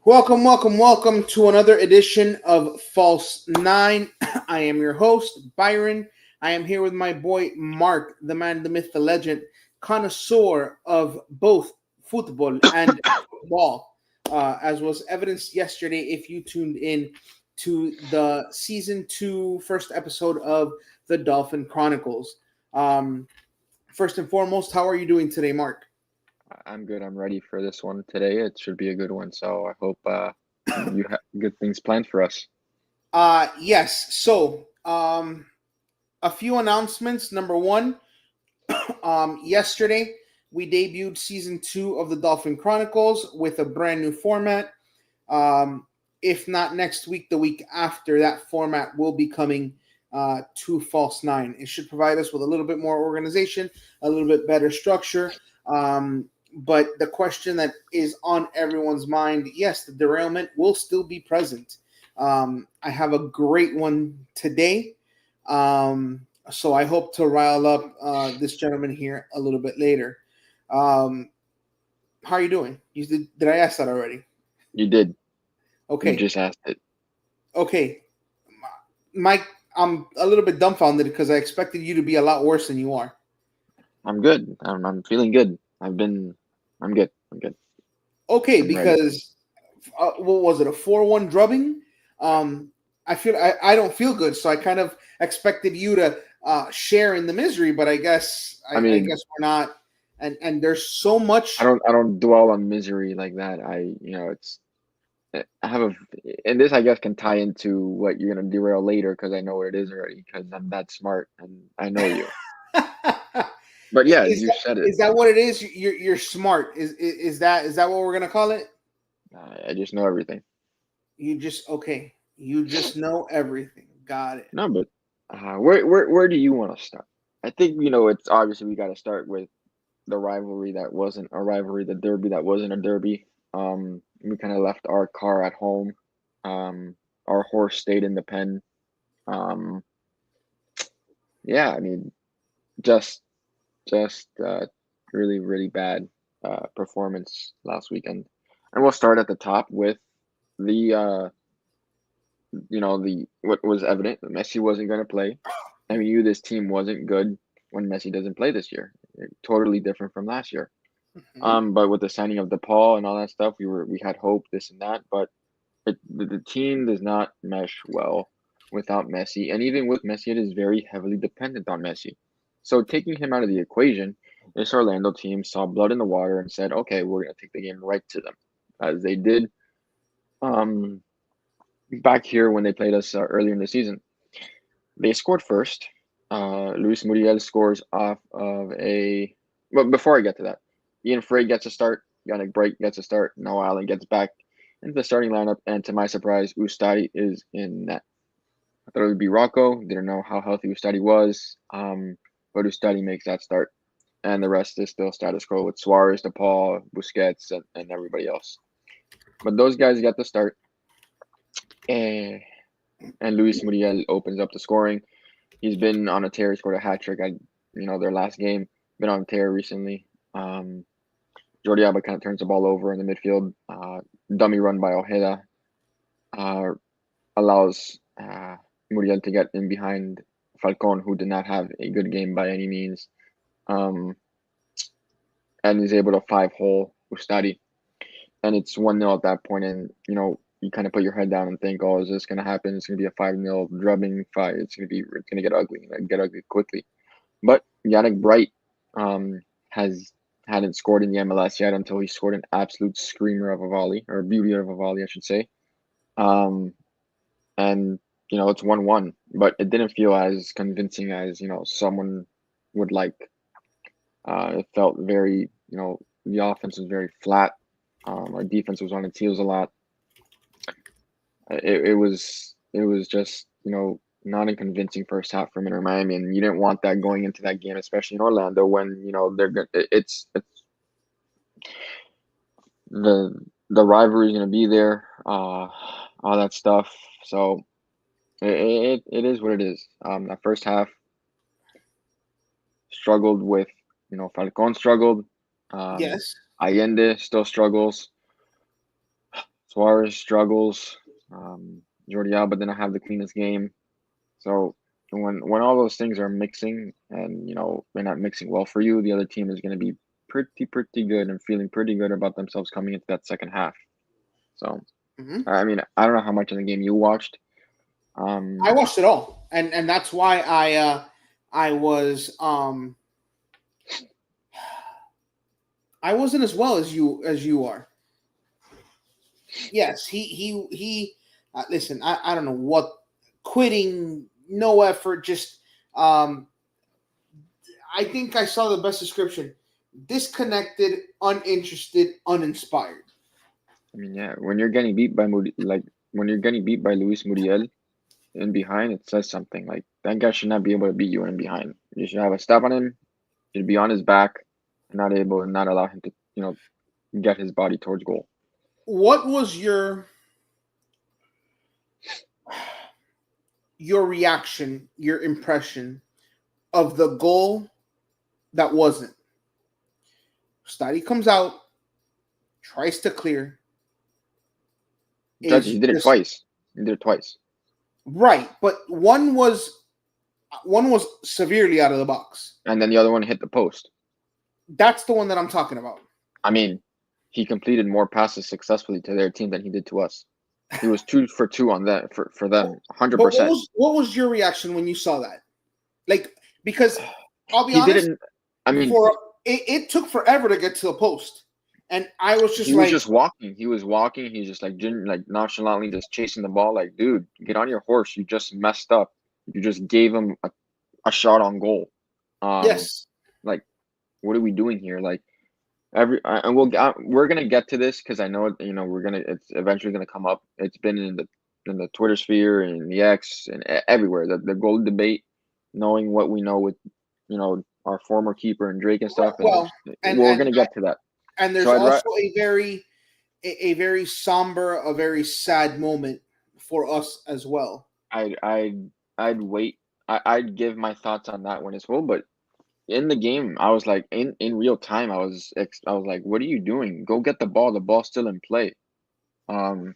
Welcome, welcome, welcome to another edition of False Nine. I am your host, Byron. I am here with my boy, Mark, the man, the myth, the legend, connoisseur of both football and football, as was evidenced yesterday if you tuned in to the season 2 first episode of the Dolphin Chronicles. Um, First and foremost, how are you doing today, Mark? I'm good. I'm ready for this one today. It should be a good one. So I hope you have good things planned for us. Yes. A few announcements. Number one, yesterday we debuted season 2 of the Dolphin Chronicles with a brand new format. If not next week, the week after, that format will be coming to False Nine. It should provide us with a little bit more organization, a little bit better structure. But the question that is on everyone's mind, yes, the derailment will still be present. I have a great one today. So I hope to rile up this gentleman here a little bit later. Um, how are you doing? Did I ask that already? You did. You Okay, just asked it. okay. Mike, I'm a little bit dumbfounded because I expected you to be a lot worse than you are. I'm good. I'm feeling good. I'm good. I'm good. Okay, I'm ready. because what was it, a 4-1 drubbing? Um, I don't feel good, so I kind of expected you to share in the misery, but I I mean, guess we're not. And there's so much. I don't dwell on misery like that. It's I have a and this I guess can tie into what you're gonna derail later because I know what it is already because I'm that smart and I know you. But yeah, Is you said it. is that what it is? You're smart. Is that what we're gonna call it? I just know everything. You just okay. You just know everything. Got it. No, but where do you want to start? I think it's obviously we got to start with the rivalry that wasn't a rivalry, the derby that wasn't a derby. We kind of left our car at home. Our horse stayed in the pen. Um, yeah, I mean, just just really really bad performance last weekend. And we'll start at the top with the the what was evident that Messi wasn't going to play. I mean, this team wasn't good when Messi doesn't play this year. Totally different from last year. Mhm. But with the signing of DePaul and all that stuff, we had hope, this and that. But the team does not mesh well without Messi, and even with Messi, it is very heavily dependent on Messi. So taking him out of the equation, this Orlando team saw blood in the water and said, "Okay, we're going to take the game right to them," as they did um, back here when they played us earlier in the season. They scored first. Luis Muriel scores off of a. But before I get to that, Ian Frey gets a start. Yannick Bright gets a start. Noah Allen gets back into the starting lineup, and to my surprise, Ustadi is in net. I thought it would be Rocco. Didn't know how healthy Ustadi was, but Ustadi makes that start, and the rest is still status quo with Suarez, DePaul, Busquets, and everybody else. But those guys get the start, and Luis Muriel opens up the scoring. He's been on a tear. He scored a hat trick at their last game. Been on a tear recently. Jordi Alba kind of turns the ball over in the midfield. Dummy run by Ojeda uh, allows Muriel to get in behind Falcon, who did not have a good game by any means, um, and he's able to five-hole Ustadi. And it's 1-0 at that point, and you kind of put your head down and think, oh, is this going to happen? It's going to be a 5-0 drubbing fight. It's going to get ugly, and get ugly quickly. But Yannick Bright has hadn't scored in the MLS yet until he scored an absolute screamer of a volley, or beauty of a volley, I should say. Um, and it's 1-1, but it didn't feel as convincing as someone would like. It felt very, the offense was very flat. Our defense was on its heels a lot. It was just not a convincing first half for Inter Miami, and you didn't want that going into that game, especially in Orlando when they're good. It's the the rivalry is going to be there, all that stuff. So it is what it is. That first half struggled with Falcon struggled, um, Yes. Allende still struggles. Suarez struggles. Jordi Alba didn't have the cleanest game. So when all those things are mixing and they're not mixing well for you, the other team is going to be pretty good and feeling pretty good about themselves coming into that second half. So Mhm. I mean, I don't know how much of the game you watched. I watched it all, and that's why I was I wasn't as well as you are. Yes, he. Listen, I don't know what quitting, no effort, just I think I saw the best description: disconnected, uninterested, uninspired. I mean, yeah, when you're getting beat by when you're getting beat by Luis Muriel in behind, it says something. Like that guy should not be able to beat you in behind. You should have a step on him. You'd be on his back, and not allow him to get his body towards goal. What was your reaction, your impression of the goal that wasn't? Stadi comes out, tries to clear, Judge, is he did it just twice. He did it twice. right, but one was severely out of the box. And then the other one hit the post. That's the one that I'm talking about. I mean, he completed more passes successfully to their team than he did to us. He was 2 for 2 on that for them, But 100%. what was your reaction when you saw that? Like, because I'll be He honest, didn't. I mean, for it took forever to get to the post, and I was just he was like, just walking. He was walking. He's just like didn't like nonchalantly just chasing the ball. Like, dude, get on your horse. You just messed up. You just gave him a shot on goal. Um, yes, like, what are we doing here? Like, and we're gonna get to this because I know it's eventually gonna come up. It's been in the Twitter sphere and the X and everywhere. The goal debate, knowing what we know with our former keeper and Drake and stuff, and well, and we're and gonna get to that. and So there's also a very somber, a very sad moment for us as well. I'd I'd I'd wait. I'd give my thoughts on that one as well. But in the game, I was like in real time. I was like, what are you doing? Go get the ball. The ball's still in play. Um,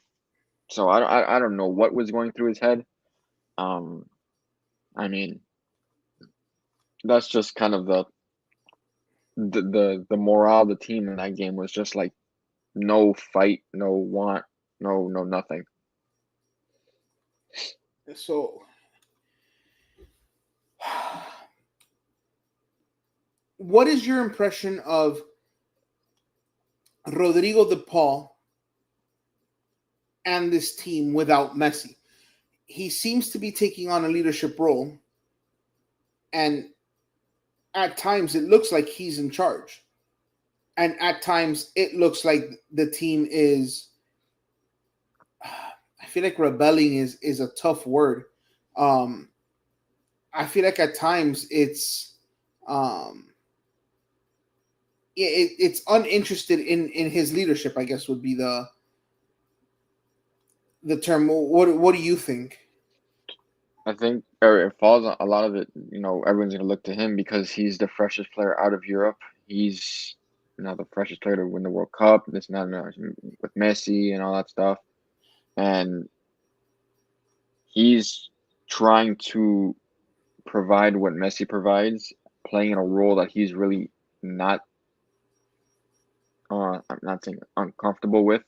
so I don't know what was going through his head. Um, I mean, that's just kind of the morale of the team in that game was just like no fight, no want, no nothing. So, what is your impression of Rodrigo de Paul and this team without Messi? He seems to be taking on a leadership role, and at times it looks like he's in charge, and at times it looks like the team is. I feel like rebelling is a tough word. Um, I feel like at times um, it's uninterested in his leadership. I guess would be the term. What do you think? I think or it falls on a lot of it. Everyone's gonna look to him because he's the freshest player out of Europe. He's the freshest player to win the World Cup. This and that, with Messi and all that stuff, and he's trying to provide what Messi provides, playing in a role that he's really not. I'm not saying uncomfortable with,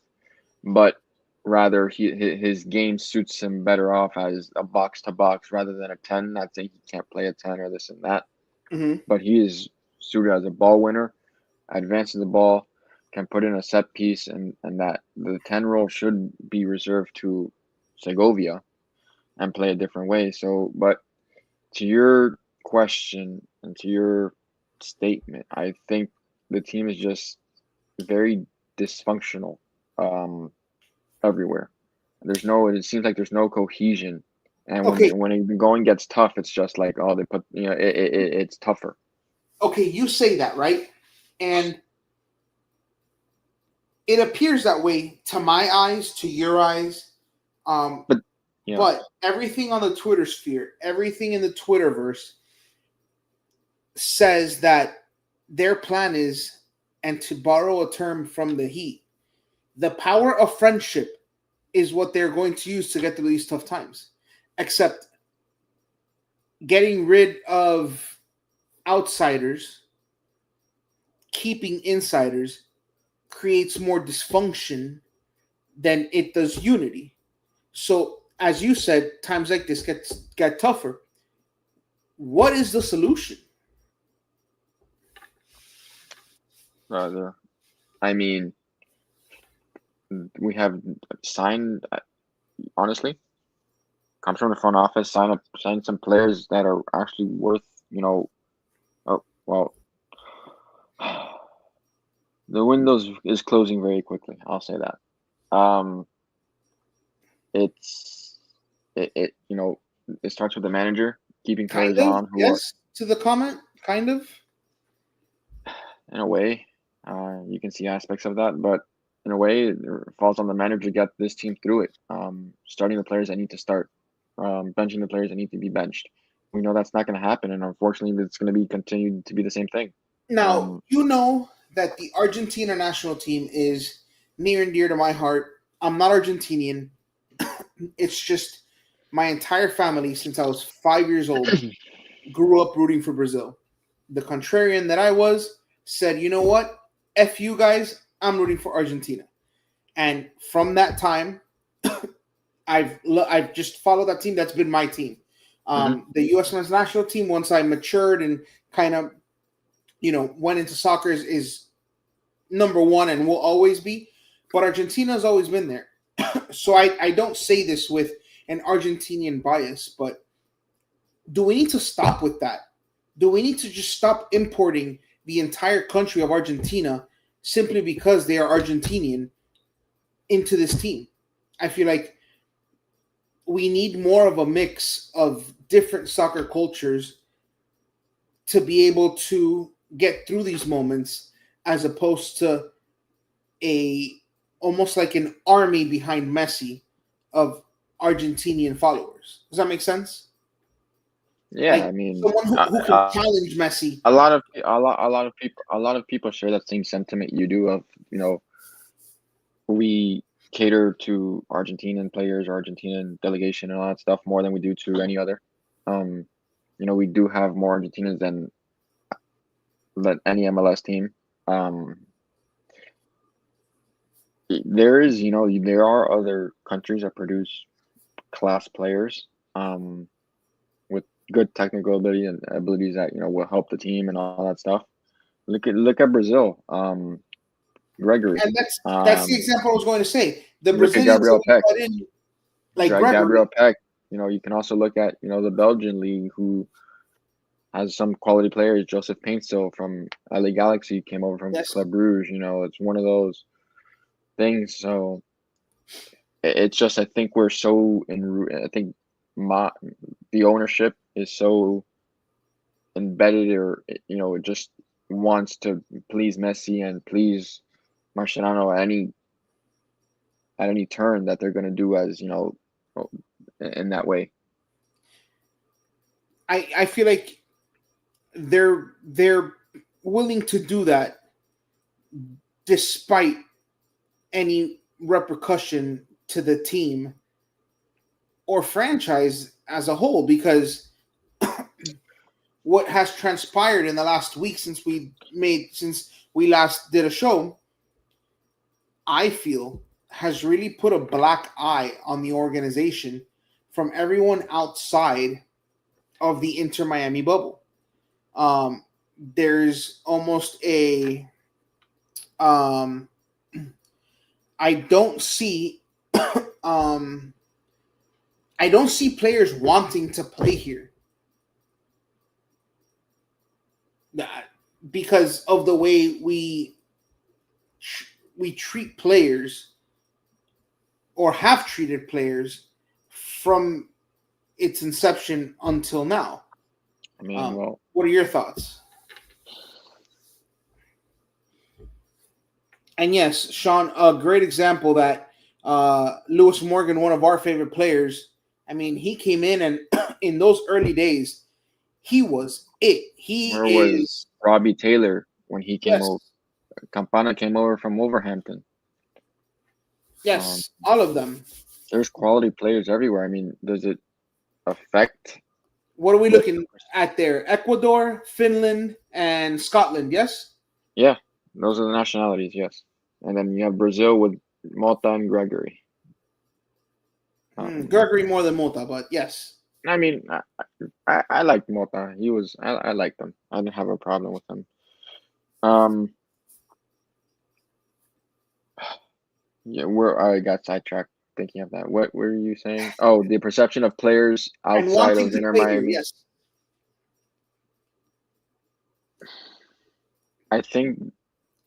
but rather his game suits him better off as a box to box rather than a 10. Not saying he can't play a 10 or this and that, Mm-hmm. but he is suited as a ball winner, advances the ball, can put in a set piece, and that the 10 role should be reserved to Segovia and play a different way. So, but to your question and to your statement, I think the team is just very dysfunctional everywhere. It seems like there's no cohesion. And Okay, when the going gets tough, it's just like, oh, they put, it's tougher. okay, you say that, right? And it appears that way to my eyes, to your eyes. Um, But yeah, but everything on the Twitter sphere, everything in the Twitterverse says that their plan is, and to borrow a term from the Heat, the power of friendship is what they're going to use to get through these tough times. Except getting rid of outsiders, keeping insiders creates more dysfunction than it does unity. So, as you said, times like this get tougher. What is the solution? I mean, we have signed, honestly, comes from the front office, sign some players that are actually worth, oh, well, the windows is closing very quickly. I'll say that. It's it starts with the manager keeping Kind players of, on who are yes, to the comment, kind of. in a way, you can see aspects of that, but in a way, it falls on the manager to get this team through it. Starting the players that need to start, benching the players that need to be benched. We know that's not going to happen, and unfortunately, it's going to be continued to be the same thing. Now, you know that the Argentina national team is near and dear to my heart. I'm not Argentinian. It's just my entire family, since I was 5 years old, grew up rooting for Brazil. The contrarian that I was said, you know what? F you guys, I'm rooting for Argentina. And from that time, I've just followed that team. That's been my team. The U.S. men's national team, once I matured and kind of, went into soccer is number one and will always be. But Argentina has always been there. So I don't say this with an Argentinian bias, but do we need to stop with that? Do we need to just stop importing the entire country of Argentina simply because they are Argentinian into this team? I feel like we need more of a mix of different soccer cultures to be able to get through these moments, as opposed to a almost like an army behind Messi of Argentinian followers. Does that make sense? Yeah, Like I mean, someone who can challenge Messi. a lot of people share that same sentiment you do of, we cater to Argentinian players, Argentinian delegation, and all that stuff more than we do to any other. Um, we do have more Argentinians than any MLS team. Um, there are other countries that produce class players, with good technical ability and abilities that will help the team and all that stuff. Look at Brazil, Gregory. And that's the example I was going to say. The Look at Brazilians that Gabriel we Peck. brought in, like Gabriel Gregory. Peck. You can also look at the Belgian league, who has some quality players. Joseph Paintsil from LA Galaxy came over from Yes. Club Brugge. It's one of those things. So it's just, I think we're so I think the ownership is so embedded, or it just wants to please Messi and please Marcelino at any turn, that they're going to do as in that way. I feel like they're willing to do that despite any repercussion to the team or franchise as a whole, because what has transpired in the last week since we last did a show, I feel, has really put a black eye on the organization from everyone outside of the Inter Miami bubble. There's almost a I don't see um, I don't see players wanting to play here because of the way we treat players or have treated players from its inception until now. I mean, well, What are your thoughts? And yes, Sean, a great example that Lewis Morgan, one of our favorite players, I mean, he came in and in those early days, he was it. He where is, was Robbie Taylor when he came over? yes, Campana came over from Wolverhampton. Um, Yes, all of them. there's quality players everywhere. I mean, does it affect What are we the? looking at there? Ecuador, Finland, and Scotland. Yes. Yeah, those are the nationalities. Yes, and then you have Brazil with Mota and Gregory. Um, Gregory more than Mota, but yes. I mean, I liked Mota. I liked him. I didn't have a problem with him. Um, yeah, where I got sidetracked thinking of that. What were you saying? Oh, the perception of players And outside wanting of to Inter play here. Miami. Yes. I think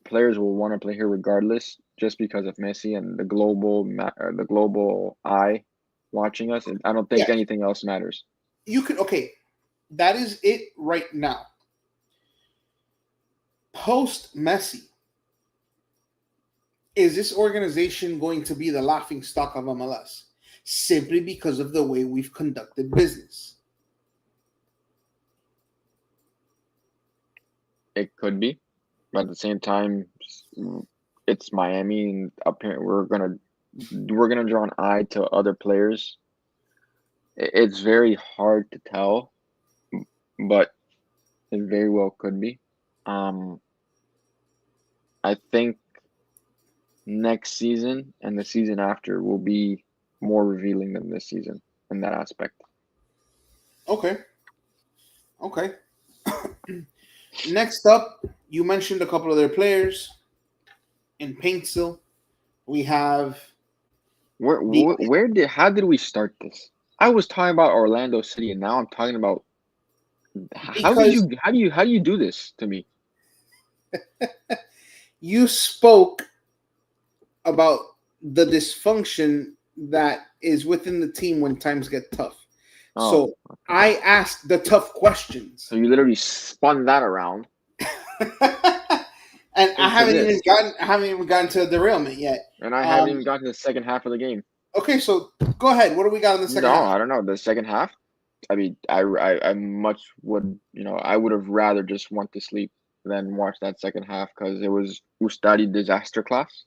players will want to play here regardless, just because of Messi and the global eye watching us. And I don't think Yes. anything else matters. You could. Okay. That is it right now. Post Messi, is this organization going to be the laughing stock of MLS simply because of the way we've conducted business? It could be, but at the same time, it's Miami, and apparently we're gonna draw an eye to other players. It's very hard to tell, but it very well could be. Um, I think next season and the season after will be more revealing than this season in that aspect. Okay. Okay. Next up, you mentioned a couple of their players in Paintsville. We have the How did we start this? I was talking about Orlando City, and now I'm talking about because how do you do this to me? you spoke about the dysfunction that is within the team when times get tough. Oh, So I asked the tough questions. so you literally spun that around And I into this, haven't even gotten to the derailment yet. and I haven't Um, even gotten to the second half of the game. okay, so go ahead. What do we got in the second No, half? I don't know. The second half, I mean, I much would, I would have rather just went to sleep than watch that second half because it was Ustadi disaster class.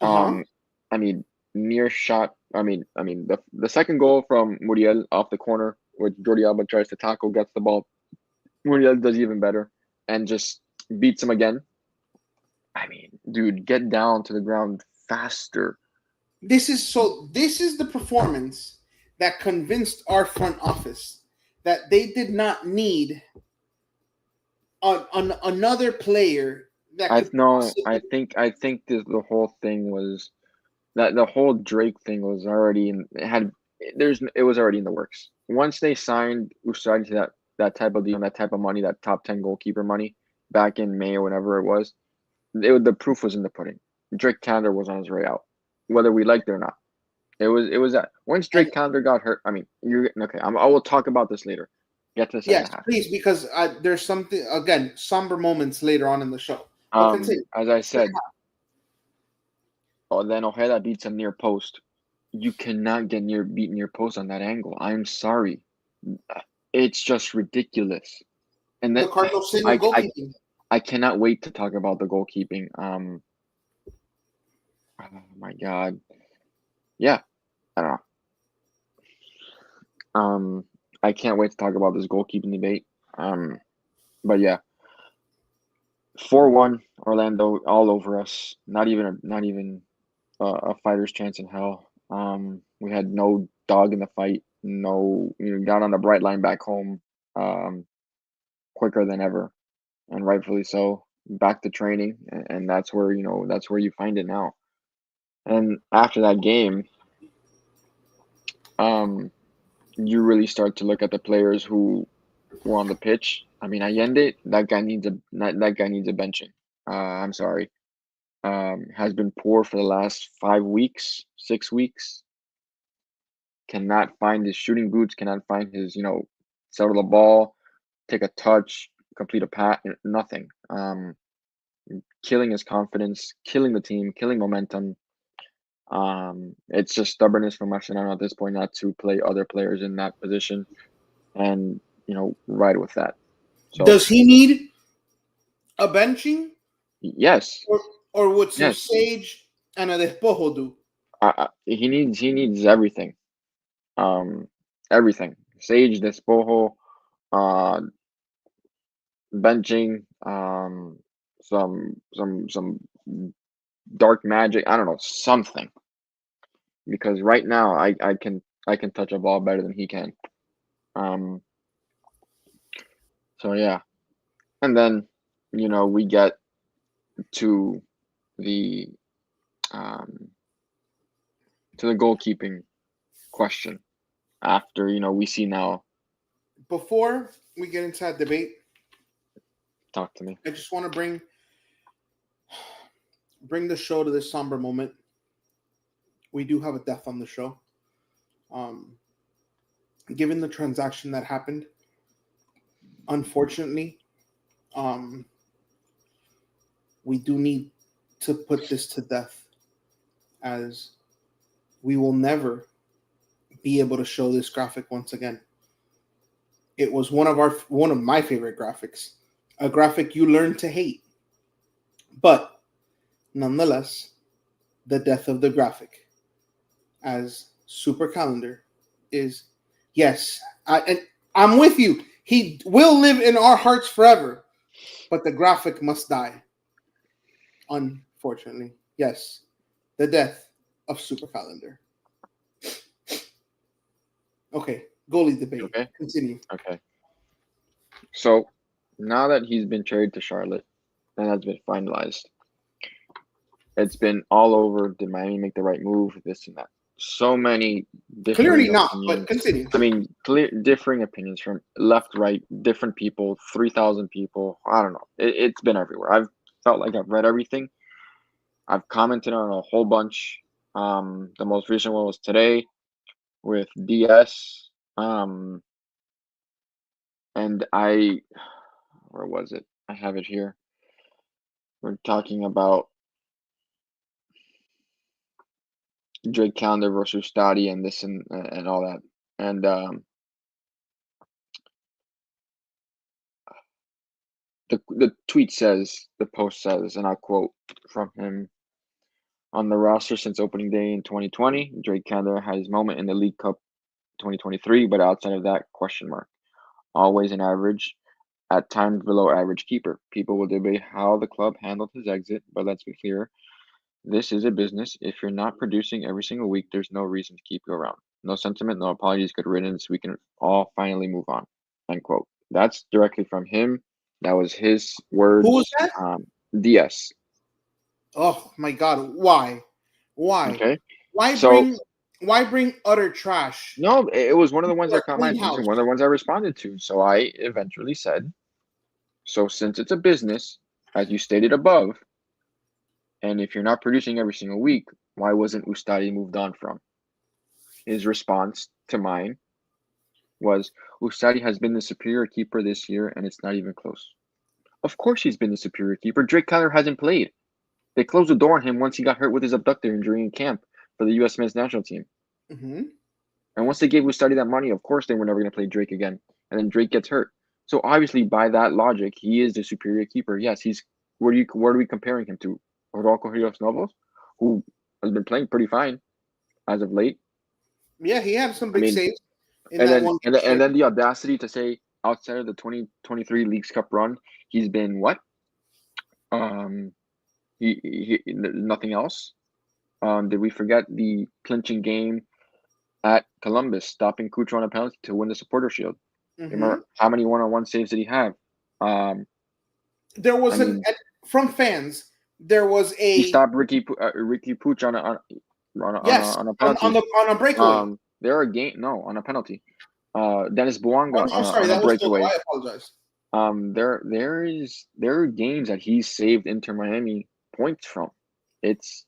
Uh huh. I mean, near shot. I mean, the second goal from Muriel off the corner, which Jordi Alba tries to tackle, gets the ball. Muriel does even better and just beats him again. I mean, dude, get down to the ground faster. This is the performance that convinced our front office that they did not need another player that I could no, possibly. I think the whole thing was that the whole Drake thing was already in it was already in the works. Once they signed Usagi to that type of deal, that type of money, that top 10 goalkeeper money back in May or whenever it was, the proof was in the pudding. Drake Candler was on his way out, whether we liked it or not. It was that once And Drake Candler got hurt. I mean, you're okay. I will talk about this later. Get to the second yes, half. please, because there's something again somber moments later on in the show. But continue. As I said, oh, then Ojeda beats him near post. You cannot beat near post on that angle. I'm sorry. It's just ridiculous. And then The Cardinals sin of I I goalkeeping. I cannot wait to talk about the goalkeeping. Oh my God. Yeah, I don't know. I can't wait to talk about this goalkeeping debate. But yeah, 4-1 Orlando all over us. Not even a fighter's chance in hell. We had no dog in the fight. No, got on the bright line back home, quicker than ever, and rightfully so. Back to training, and that's where you find it now. And after that game, um, you really start to look at the players who were on the pitch. I mean, Allende, that guy needs a benching. I'm sorry. Has been poor for the last 5 weeks, 6 weeks. Cannot find his shooting boots, cannot find his, settle the ball, take a touch, complete a pass, nothing. Killing his confidence, killing the team, killing momentum. It's just stubbornness from Mascherano at this point not to play other players in that position and, ride with that. So, Does he need a benching, yes, or would some yes. sage And a despojo do. He needs everything. Um, everything. Sage, Despojo, uh, benching, some dark magic. I don't know, something. Because right now I can touch a ball better than he can. Um, so yeah, and then we get to the um to the goalkeeping question after we see now. Before we get into that debate, Talk to me. I just want to bring the show to this somber moment. We do have a death on the show. Um, Given the transaction that happened, unfortunately, um, we do need to put this to death, as we will never be able to show this graphic once again. It was one of my favorite graphics, a graphic you learn to hate, but nonetheless, the death of the graphic, as Super Calendar is, yes, and I'm with you. He will live in our hearts forever, but the graphic must die. Unfortunately, yes, the death of Super Calendar. Okay, goalie debate. Okay. Continue. Okay. So now that he's been traded to Charlotte and has been finalized, it's been all over. Did Miami make the right move? This and that. So many Clearly differing not, but opinions. continue. I mean, clear differing opinions from left, right, different people, 3,000 people. I don't know. It's been everywhere. I've felt like I've read everything. I've commented on a whole bunch. The most recent one was today with DS. And where was it? I have it here. We're talking about Drake Calendar versus Stadi and this and all that. And the tweet says, the post says, and I'll quote from him: on the roster since opening day in 2020, Drake Calendar had his moment in the League Cup 2023, but outside of that, question mark. Always an average, at times below average keeper. People will debate how the club handled his exit, but let's be clear. This is a business. If you're not producing every single week, there's no reason to keep you around. No sentiment, no apologies, good riddance. We can all finally move on. End quote. That's directly from him. That was his Who was words. that? DS. Oh my God! Why? Why? Okay. Why So bring? Why bring utter trash no, it was one of the ones to a that caught my clean attention. house? One of the ones I responded to. So I eventually said, so since it's a business, as you stated above, and if you're not producing every single week, why wasn't Ustadi moved on from? His response to mine was, Ustadi has been the superior keeper this year, and it's not even close. Of course he's been the superior keeper. Drake Kyler hasn't played. They closed the door on him once he got hurt with his abductor injury in camp for the U.S. men's national team. Mm-hmm. And once they gave Ustadi that money, of course they were never going to play Drake again. And then Drake gets hurt. So obviously, by that logic, he is the superior keeper. Yes, he's. Where are we comparing him to? Rocco Rios Novos, who has been playing pretty fine as of late. Yeah, he had some I big mean, saves in And that then one and then, and stretch. then the audacity to say outside of the 2023 Leagues Cup run, he's been what? Um, nothing else. Did we forget the clinching game at Columbus, stopping Cucho on a penalty to win the Supporter Shield? Mm-hmm. Remember how many one-on-one saves did he have? Um, There I was mean, from fans. There was he a stopped Ricky Puch yes on a on penalty. the on a breakaway. There are game no on a penalty. Dennis Oh Bouanga no, sorry, on a that was Toto. breakaway. I apologize. There are games that he saved Inter Miami points from. It's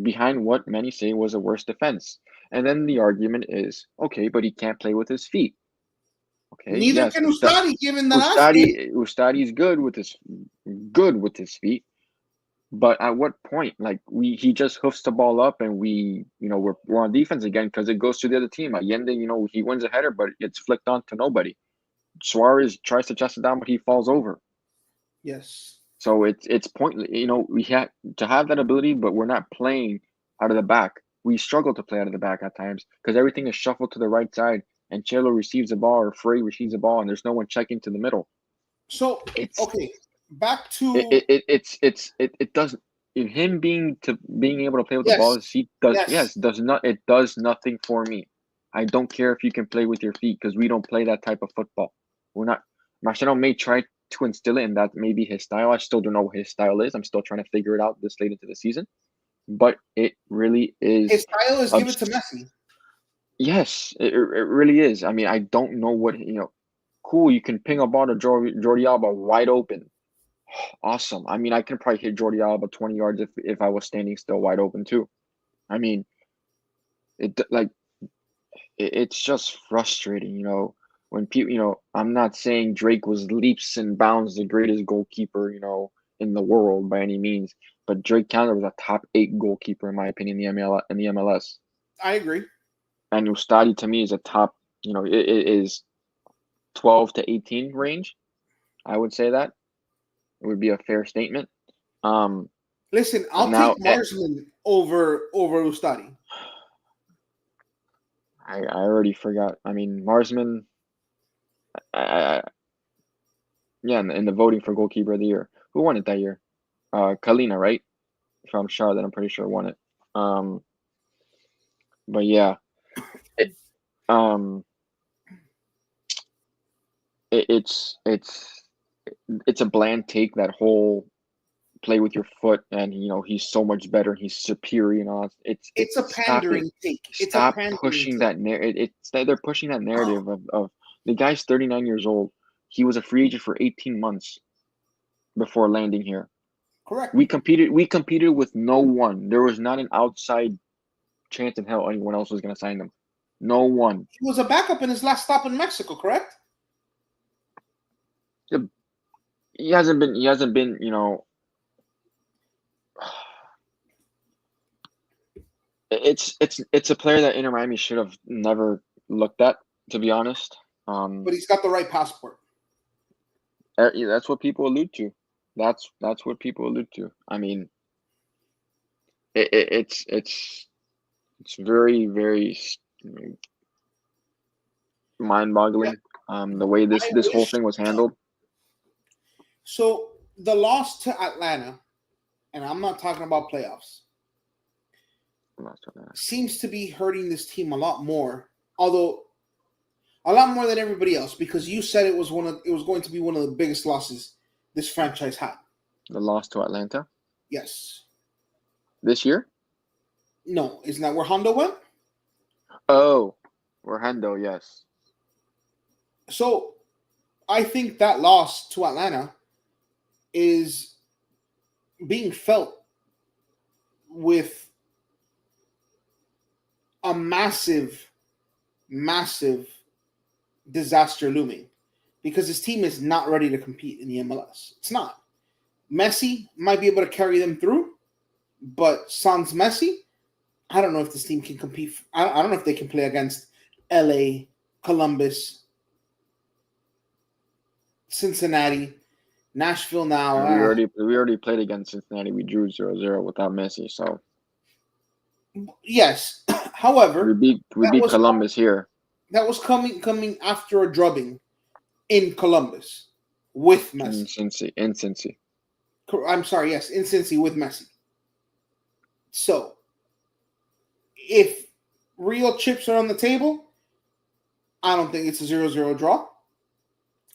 behind what many say was a worse defense. And then the argument is, okay, but he can't play with his feet. Okay, Neither yes, can Ustadi, given the last game. Ustadi's good with his feet, but at what point? Like he just hoofs the ball up, and we're on defense again because it goes to the other team. Allende, he wins a header, but it's flicked on to nobody. Suarez tries to chest it down, but he falls over. Yes. So it's pointless. We had to have that ability, but we're not playing out of the back. We struggle to play out of the back at times because everything is shuffled to the right side, and Chelo receives the ball or Frey receives the ball, and there's no one checking to the middle. So It's okay, back it to it it's it doesn't. Him being able to play with the ball, yes, his feet does yes. does not it does nothing for me. I don't care if you can play with your feet because we don't play that type of football. We're not. Marcelo may try to instill it, and that may be his style. I still don't know what his style is. I'm still trying to figure it out this late into the season. But it really is. His style is give it to Obs- Messi. yes, it really is. I mean, I don't know what Cool, you can ping a ball to Jordi Alba wide open. Awesome. I mean, I can probably hit Jordi Alba 20 yards if I was standing still wide open too. I mean, it like it's just frustrating, when people, I'm not saying Drake was leaps and bounds the greatest goalkeeper, in the world by any means, but Drake Counter was a top 8 goalkeeper in my opinion in the MLS. I agree. And Ustadi to me is a top, it is 12 to 18 range. I would say that it would be a fair statement. Listen, I'll Now take Marsman over Ustadi. I already forgot. I mean, Marsman, I, yeah, in the voting for goalkeeper of the year. Who won it that year? Kalina, right? From Charlotte, I'm pretty sure won it. But yeah, it, um, it's a bland take, that whole play with your foot, and he's so much better, he's superior. It's a Stop it. pandering take. It's a Stop pandering pushing take. that narrative. They're pushing that narrative of the guy's 39 years old. He was a free agent for 18 months before landing here. Correct. We competed with no one. There was not an outside chance in hell anyone else was going to sign them. No one. He was a backup in his last stop in Mexico, correct? He hasn't been. It's a player that Inter Miami should have never looked at, to be honest. But he's got the right passport. That's what people allude to. That's what people allude to. I mean, it's very, very mind-boggling. The way I this whole wish. thing was handled. So the loss to Atlanta, and I'm not talking about playoffs, seems to be hurting this team a lot more. Although a lot more than everybody else, because you said it was going to be one of the biggest losses this franchise had. The loss to Atlanta Yes. this year? No, isn't that where Hondo went? Oh, Hendo, yes. So I think that loss to Atlanta is being felt with a massive, massive disaster looming, because his team is not ready to compete in the MLS. It's not. Messi might be able to carry them through, but sans Messi, I don't know if this team can compete. I don't know if they can play against LA, Columbus, Cincinnati, Nashville now. We already played against Cincinnati. We drew 0-0 without Messi, so Yes. However, we beat Columbus here. That was coming after a drubbing in Columbus with Messi. In Cincy. I'm sorry, yes, in Cincy with Messi. So, if real chips are on the table, I don't think it's a 0-0 draw.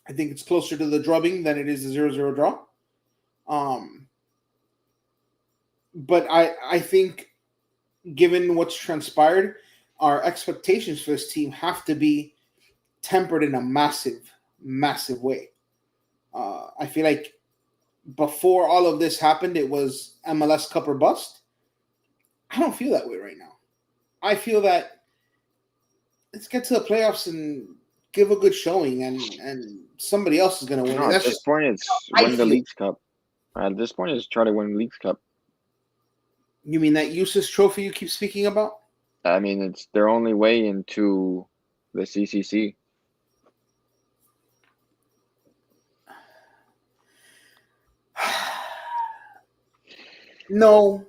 I think it's closer to the drubbing than it is a 0-0 draw. But I think, given what's transpired, our expectations for this team have to be tempered in a massive, massive way. I feel like before all of this happened, it was MLS Cup or bust. I don't feel that way right now. I feel that let's get to the playoffs and give a good showing, and somebody else is going to win. No, at this point, it's win the Leagues Cup. At this point, it's try to win Leagues Cup. You mean that useless trophy you keep speaking about? I mean, it's their only way into the CCC. No.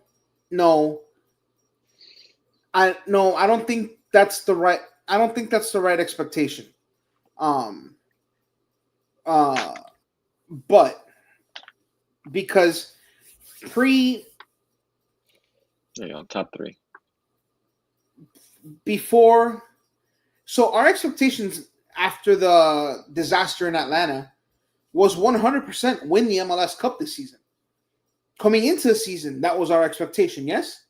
I no, I don't think that's the right. I don't think that's the right expectation. Um. Uh. But because pre Top three. before, so our expectations after the disaster in Atlanta was 100% win the MLS Cup this season. Coming into the season, that was our expectation. Yes.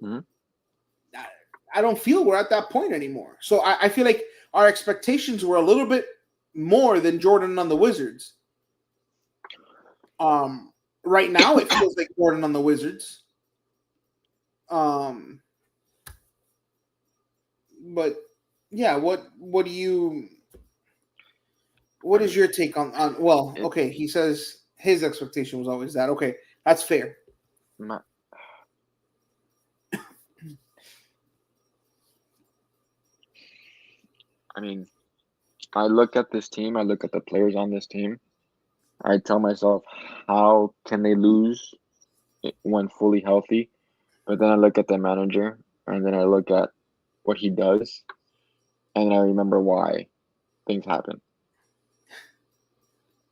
Mm-hmm. I don't feel we're at that point anymore. So I feel like our expectations were a little bit more than Jordan on the Wizards. Right now it feels like Jordan on the Wizards. Um, but yeah, what do you? What is your take on? Well, okay, he says his expectation was always that. Okay, that's fair. My, I mean, I look at this team. I look at the players on this team. I tell myself, how can they lose when fully healthy? But then I look at the manager, and then I look at what he does, and then I remember why things happen.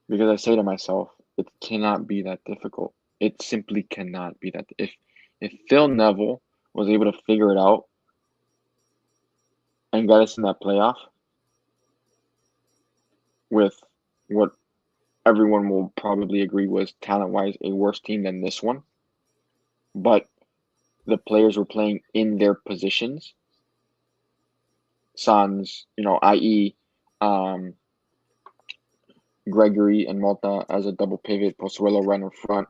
Because I say to myself, it cannot be that difficult. It simply cannot be that. If Phil Neville was able to figure it out and got us in that playoff with what everyone will probably agree was talent-wise a worse team than this one, but the players were playing in their positions. Sans, i.e., um, Gregory and Malta as a double pivot, Pozuelo right in front,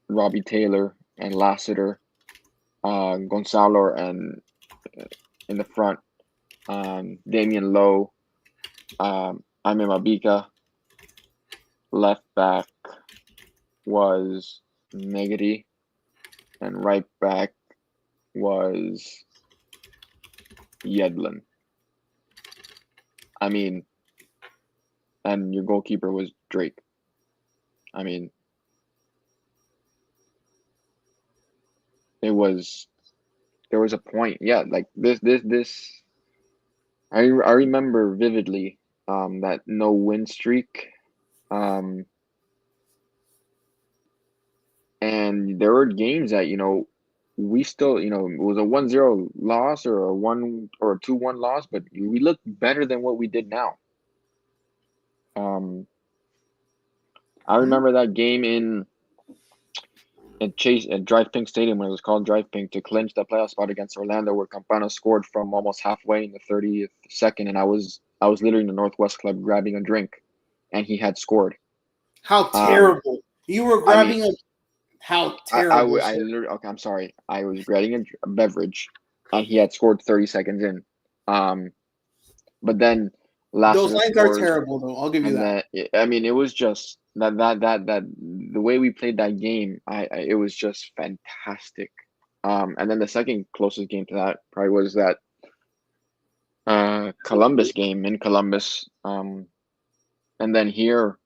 Robbie Taylor and Lassiter, Gonzalo and in the front, Damian Lowe, Aime Mabika. Left back was Negri, and right back was Yedlin. I mean, and your goalkeeper was Drake. I mean, there was a point, yeah, like this. I remember vividly that no win streak, and there were games that we still it was a 1-0 loss or a 1 or a 2-1 loss, but we looked better than what we did now. I remember that game at Drive Pink Stadium when it was called Drive Pink to clinch the playoff spot against Orlando, where Campana scored from almost halfway in the 30th second, and I was literally in the Northwest Club grabbing a drink, and he had scored. How terrible! You were grabbing a. How terrible! I literally, okay, I'm sorry. I was grabbing a beverage, and he had scored 30 seconds in. But then Those Lassiter lines are scored, terrible, though. I'll give you and that. it was just that the way we played that game, it was just fantastic. And then the second closest game to that probably was that Columbus game in Columbus. And then here,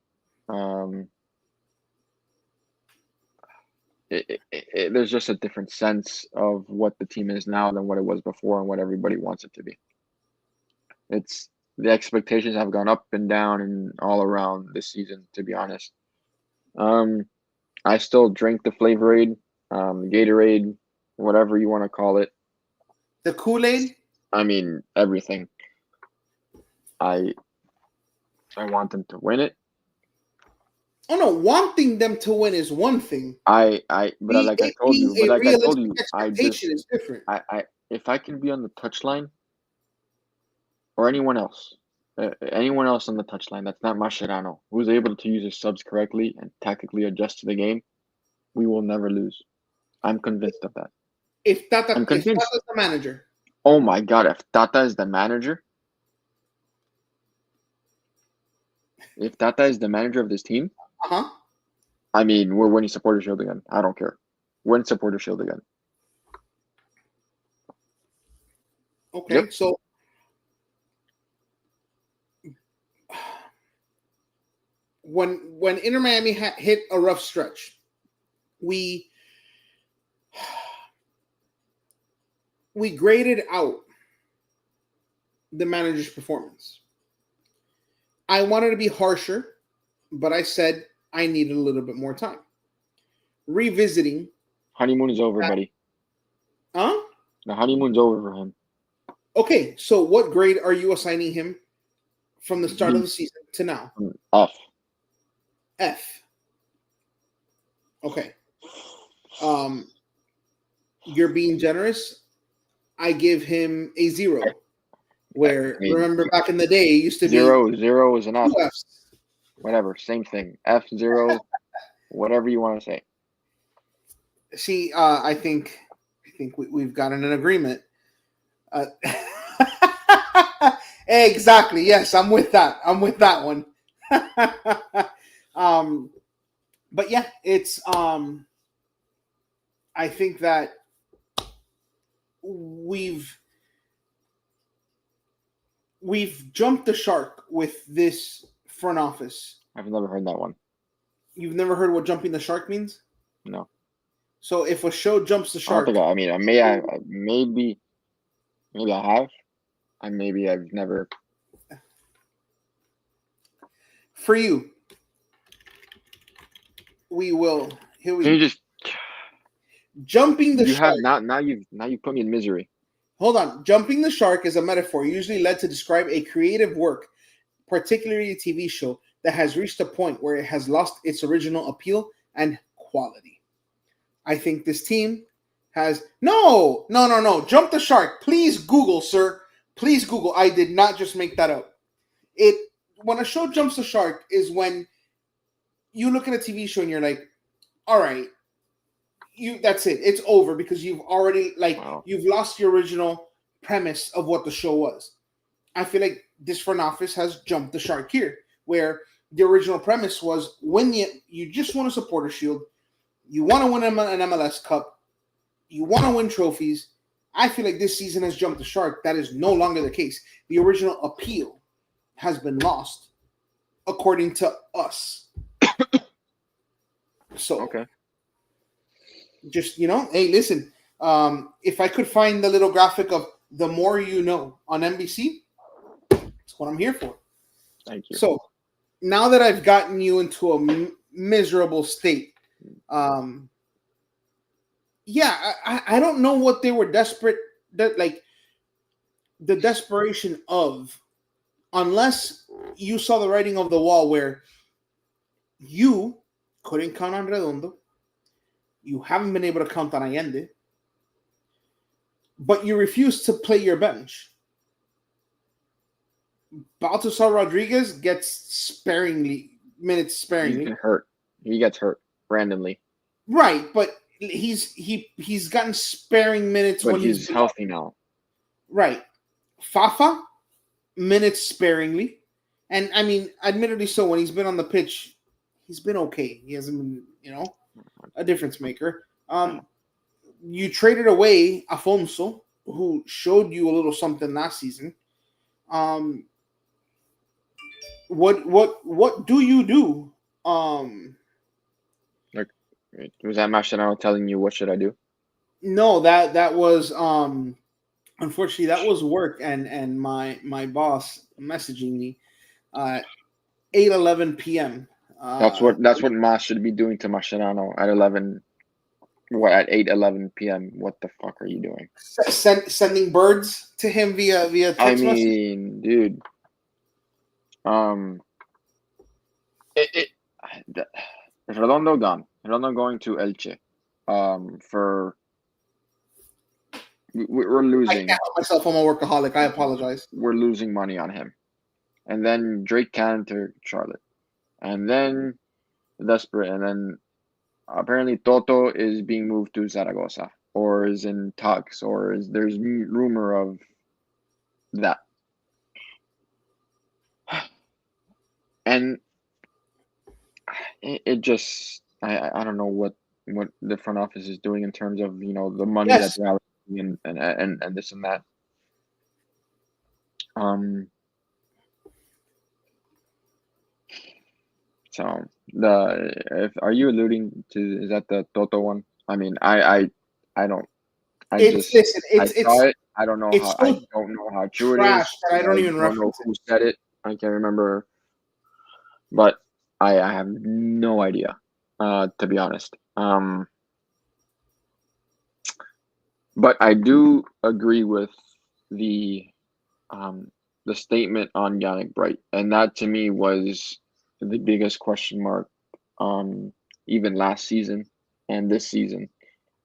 there's just a different sense of what the team is now than what it was before and what everybody wants it to be. It's the expectations have gone up and down and all around this season, to be honest. I still drink the Flavorade, Gatorade, whatever you want to call it. The Kool-Aid? I mean, everything. I want them to win it. Oh no, wanting them to win is one thing. Like I told you, expectation is different. If I can be on the touchline, or anyone else on the touchline that's not Mascherano, who's able to use his subs correctly and tactically adjust to the game, we will never lose. I'm convinced of that. If Tata's the manager. Oh my God, if Tata is the manager, of this team, I mean, we're winning Supporter Shield again. I don't care. Win Supporter Shield again. Okay, yep. So when Inter Miami hit a rough stretch, we we graded out the manager's performance. I wanted to be harsher, but I said I needed a little bit more time. Revisiting Honeymoon is over, that, buddy. huh? The honeymoon's over for him. Okay, so what grade are you assigning him from the start of B. the season to now? F. F. Okay. You're being generous. I give him a 0. Where I mean, remember back in the day, it used to be zero is an F. 2 Fs. Whatever, same thing. F, 0, whatever you want to say. See, I think we've gotten an agreement. Exactly. Yes, I'm with that. I'm with that one. But yeah, it's I think that we've jumped the shark with this front office. I've never heard that one. You've never heard what jumping the shark means? No. So if a show jumps the I don't shark, think maybe I have. And maybe I've never. for you, we will. Here we Can you just jumping the you shark. have now you put me in misery. Hold on. Jumping the shark is a metaphor usually led to describe a creative work, particularly a TV show, that has reached a point where it has lost its original appeal and quality. I think this team has no. Jump the shark. Please Google, sir. Please Google. I did not just make that up. When a show jumps the shark is when you look at a TV show and you're like, all right, that's it. It's over because you've already you've lost your original premise of what the show was. I feel like this front office has jumped the shark here, where the original premise was when you just want to support a shield, you want to win an MLS Cup, you want to win trophies. I feel like this season has jumped the shark. That is no longer the case. The original appeal has been lost, according to us. So, okay. Just, hey, listen, if I could find the little graphic of the more you know on NBC, that's what I'm here for. Thank you. So, now that I've gotten you into a miserable state, yeah, I don't know what they were desperate, the desperation of, unless you saw the writing of the wall where you couldn't count on Redondo, you haven't been able to count on Allende, but you refuse to play your bench. Baltasar Rodriguez gets minutes sparingly. He's hurt. He gets hurt randomly. Right, but he's gotten sparing minutes but when he's healthy now. Right. Fafa, minutes sparingly. And I mean, admittedly so, when he's been on the pitch, he's been okay. He hasn't been, a difference maker. You traded away Afonso, who showed you a little something last season. What do you do? Was that Mascherano telling you what should I do? No, that was unfortunately that was work and my boss messaging me 8:11 p.m. That's what Mas should be doing to Mascherano at 11. What, at 8:11 p.m. What the fuck are you doing? Sending birds to him via text message. Dude. Redondo gone. Redondo going to Elche. We're losing. I can't help myself. I'm a workaholic. I apologize. We're losing money on him. And then Drake Cannon to Charlotte. And then Desperate. And then apparently Toto is being moved to Zaragoza. Or is in talks. Or there's rumor of that. And it just I don't know what the front office is doing in terms of the money that's allocating and this and that. So are you alluding to, is that the Toto one? I mean, I don't I saw it. I don't know it's so how true it trash is. that I don't I even don't know reference it. who said it. I can't remember, but I have no idea. To be honest. But I do agree with the um the statement on Yannick Bright, and that to me was the biggest question mark, even last season and this season,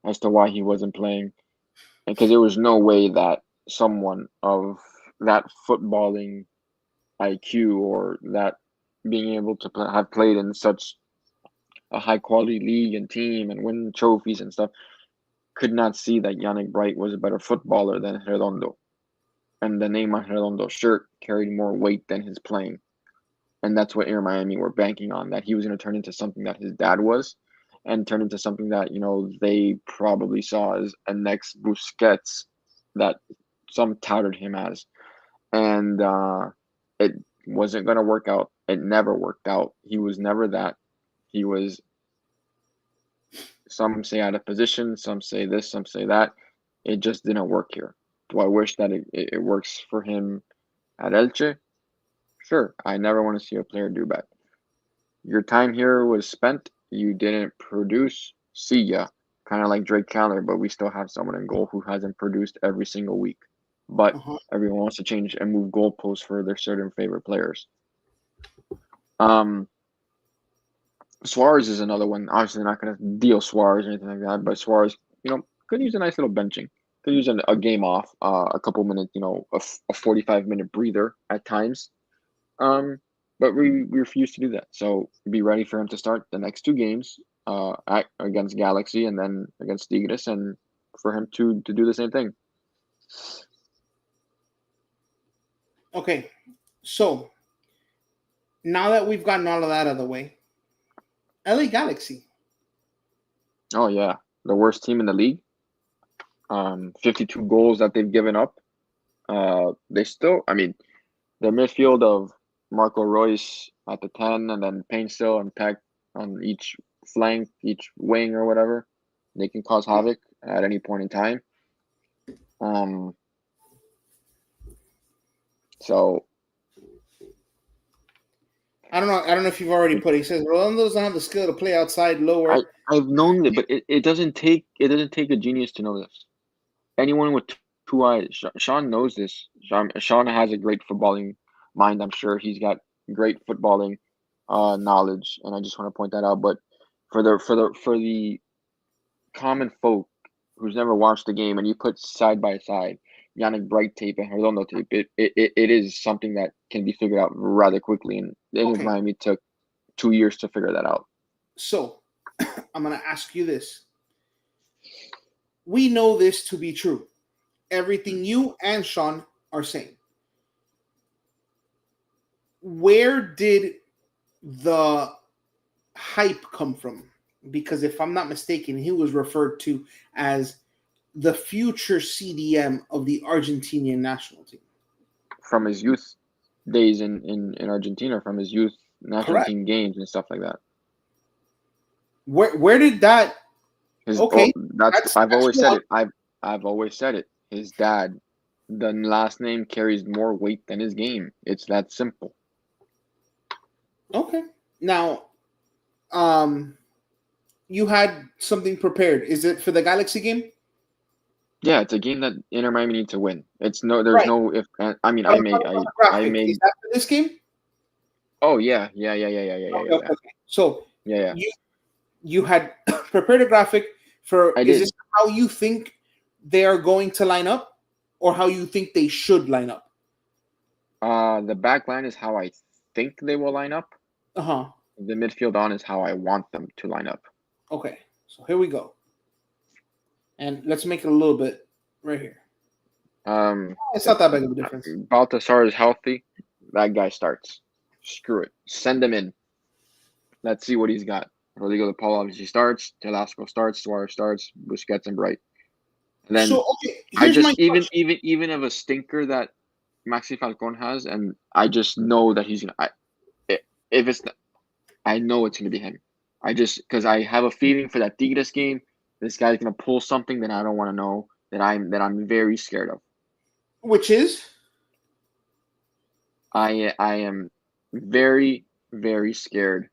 as to why he wasn't playing, because there was no way that someone of that footballing IQ, or that being able to have played in such a high quality league and team and win trophies and stuff, could not see that Yannick Bright was a better footballer than Redondo. And the name on Redondo's shirt carried more weight than his playing. And that's what Inter Miami were banking on, that he was going to turn into something that his dad was, and turn into something that, they probably saw as a next Busquets, that some touted him as. And it wasn't going to work out. It never worked out. He was never that. He was, some say out of position, some say this, some say that. It just didn't work here. Do I wish that it works for him at Elche? Sure. I never want to see a player do bad. Your time here was spent. You didn't produce. See ya. Kind of like Drake Chandler, but we still have someone in goal who hasn't produced every single week. But Uh-huh. everyone wants to change and move goalposts for their certain favorite players. Um, Suarez is another one. Obviously, not going to deal Suarez or anything like that, but Suarez, could use a nice little benching. Could use a game off, a couple minutes, a 45-minute breather at times. But we refuse to do that. So be ready for him to start the next two games, against Galaxy and then against Tigres, and for him to do the same thing. Okay, so now that we've gotten all of that out of the way, LA Galaxy. Oh yeah, the worst team in the league. 52 goals that they've given up. They still, I mean, the midfield of Marco Royce at the 10, and then Painstill and Peck on each flank, each wing or whatever. They can cause havoc at any point in time. So I don't know. I don't know if you've already put it. He says Rolando doesn't have the skill to play outside lower. I've known it, but it doesn't take a genius to know this. Anyone with two eyes, Sean knows this. Sean has a great footballing mind. I'm sure he's got great footballing knowledge, and I just want to point that out. But for the common folk who's never watched the game, and you put side by side Yannick Bright tape and Redondo tape, it is something that can be figured out rather quickly. And Inter Okay, Miami took 2 years to figure that out. so I'm going to ask you this. We know this to be true. Everything you and Sean are saying. Where did the hype come from? Because if I'm not mistaken, he was referred to as the future CDM of the Argentinian national team. From his youth days in Argentina, from his youth national Correct. team games and stuff like that. Where did that? Okay, I've always said one. it. I've always said it. His dad, the last name carries more weight than his game. It's that simple. Okay. Now, you had something prepared. Is it for the Galaxy game? Yeah, it's a game that Inter Miami need to win. There's Right. no if. I mean, I'm talking about the graphic. Is that for this game? Oh yeah. Okay. So Yeah. you had prepared a graphic for. I Is did. this how you think they are going to line up, or how you think they should line up? The back line is how I think they will line up. Uh-huh. The midfield on is how I want them to line up. Okay. So here we go. And let's make it a little bit right here. It's not that big of a difference. Baltasar is healthy. That guy starts. Screw it. Send him in. Let's see what he's got. Rodrigo de Paul obviously starts. Telasco starts. Suarez starts. Busquets and Bright. And then Okay, here's my question. even of a stinker that Maxi Falcon has, and I just know that he's gonna. If it's, I know it's gonna be him. Because I have a feeling for that Tigres game, this guy's gonna pull something that I don't want to know, that I'm very scared of. Which is I am very, very scared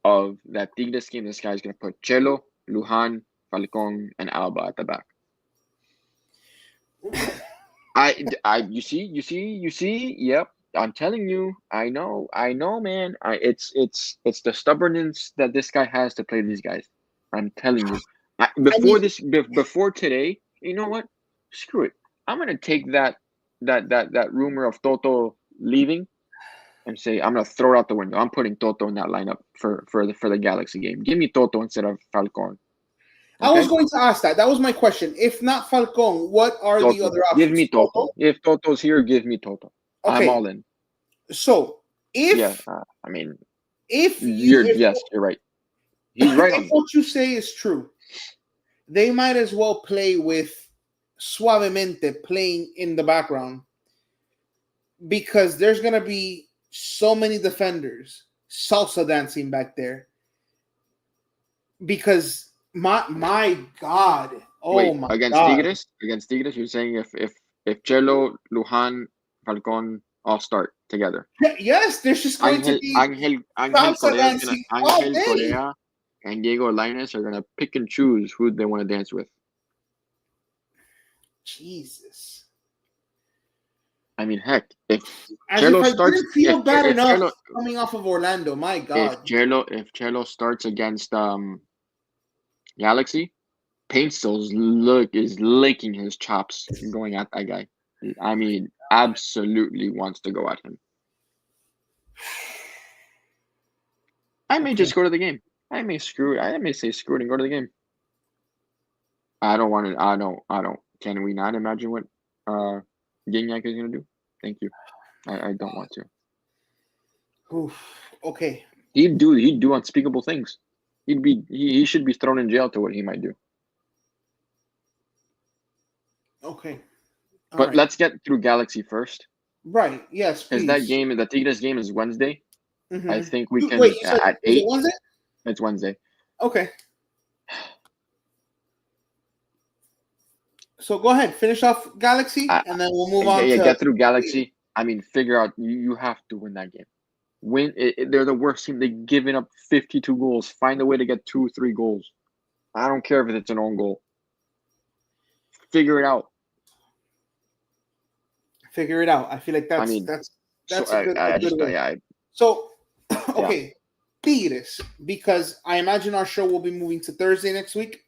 of that Tigres game. This guy's gonna put Chelo, Lujan, Falcon, and Alba at the back. You see. Yep, I'm telling you. I know, man. It's the stubbornness that this guy has to play these guys. I'm telling you. I mean, Before today, you know what? Screw it. I'm gonna take that rumor of Toto leaving and say I'm gonna throw it out the window. I'm putting Toto in that lineup for the Galaxy game. Give me Toto instead of Falcon. I was Okay? going to ask that. That was my question. If not Falcon, what are the Toto. other Give options? me Toto. If Toto's here, give me Toto. I'm Okay, all in. so Yeah, if I mean, if you if, you're right. He's right if on. what you say is true, they might as well play with Suavemente playing in the background because there's gonna be so many defenders salsa dancing back there. Because my God, oh Wait, my God. against Tigres, you're saying if Chelo, Lujan, Falcon all start together. Yes, there's just going to be Angel salsa Correa is gonna dancing all Angel day. Correa and Diego Lainez are gonna pick and choose who they want to dance with. Jesus. I mean, heck, if As if Chelo I starts, didn't feel bad if enough Chelo coming off of Orlando. My if God. Chelo starts against Galaxy, is licking his chops going at that guy. I mean, absolutely wants to go at him. I may just go to the game. I may say screw it and go to the game. I don't want to. I don't. Can we not imagine what Gignac is gonna do? Thank you. I don't want to. Oof. Okay. He'd do unspeakable things. He should be thrown in jail to what he might do. Okay. All But right. let's get through Galaxy first. Right. Yes, Because that please. game, the Tigres game is Wednesday. I Mm-hmm. think we Wait, can you said at was it 8. Wednesday? It's Wednesday. Okay. So go ahead, finish off Galaxy, and then we'll move on to. Get through Galaxy. I mean, figure out you have to win that game. They're the worst team. They've given up 52 goals. Find a way to get 2-3 goals. I don't care if it's an own goal. Figure it out. Figure it out. I feel like that's so a good way. yeah. So, okay, Tigres, because I imagine our show will be moving to Thursday next week.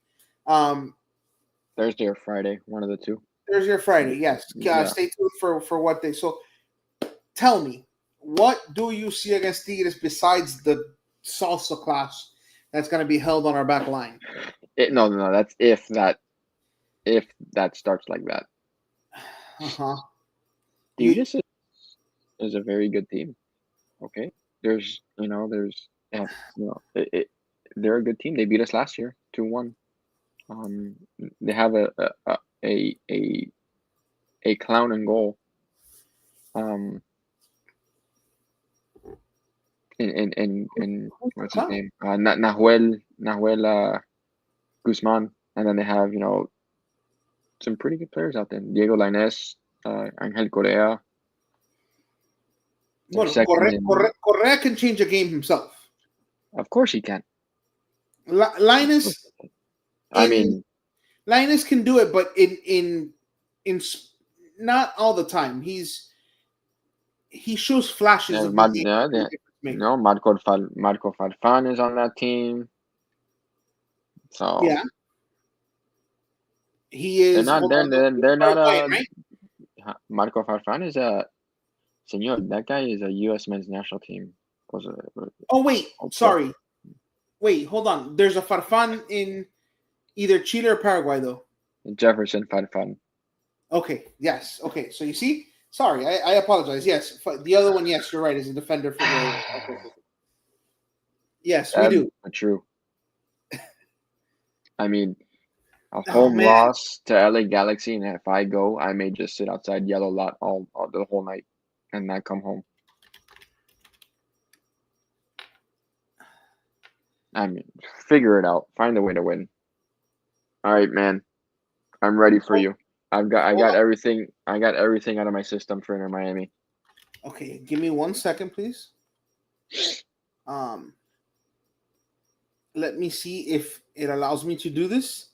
Thursday or Friday, one of the two. Thursday or Friday, yes. Yeah. Stay tuned for what they. So, tell me, what do you see against Tigres besides the salsa class that's going to be held on our back line? No. That's if that starts like that. Tigres is a very good team. Okay, they're a good team. They beat us last year 2-1. They have a clown in goal. In what's his name? Nahuel Guzman, and then they have some pretty good players out there. Diego Lainez, Angel Correa. Well, Correa can change a game himself. Of course he can. Linus. Linus can do it, but in not all the time. He shows flashes of Marco Farfan is on that team. So yeah, he is. They're not right? Marco Farfan is a señor. That guy is a U.S. men's national team. Oh wait, sorry. Wait, hold on. There's a Farfan in either Chile or Paraguay, though. Jefferson Farfan. Okay. Yes. Okay. So you see. Sorry, I apologize. Yes, the other one. Yes, you're right. Is a defender for the. Yes, we do. True. I mean, a home loss to LA Galaxy, and if I go, I may just sit outside Yellow Lot all the whole night and not come home. I mean, figure it out. Find a way to win. All right, man. I'm ready for you. I Hold got on. everything. I got everything out of my system for Inter Miami. Okay, give me 1 second, please. Um, let me see if it allows me to do this.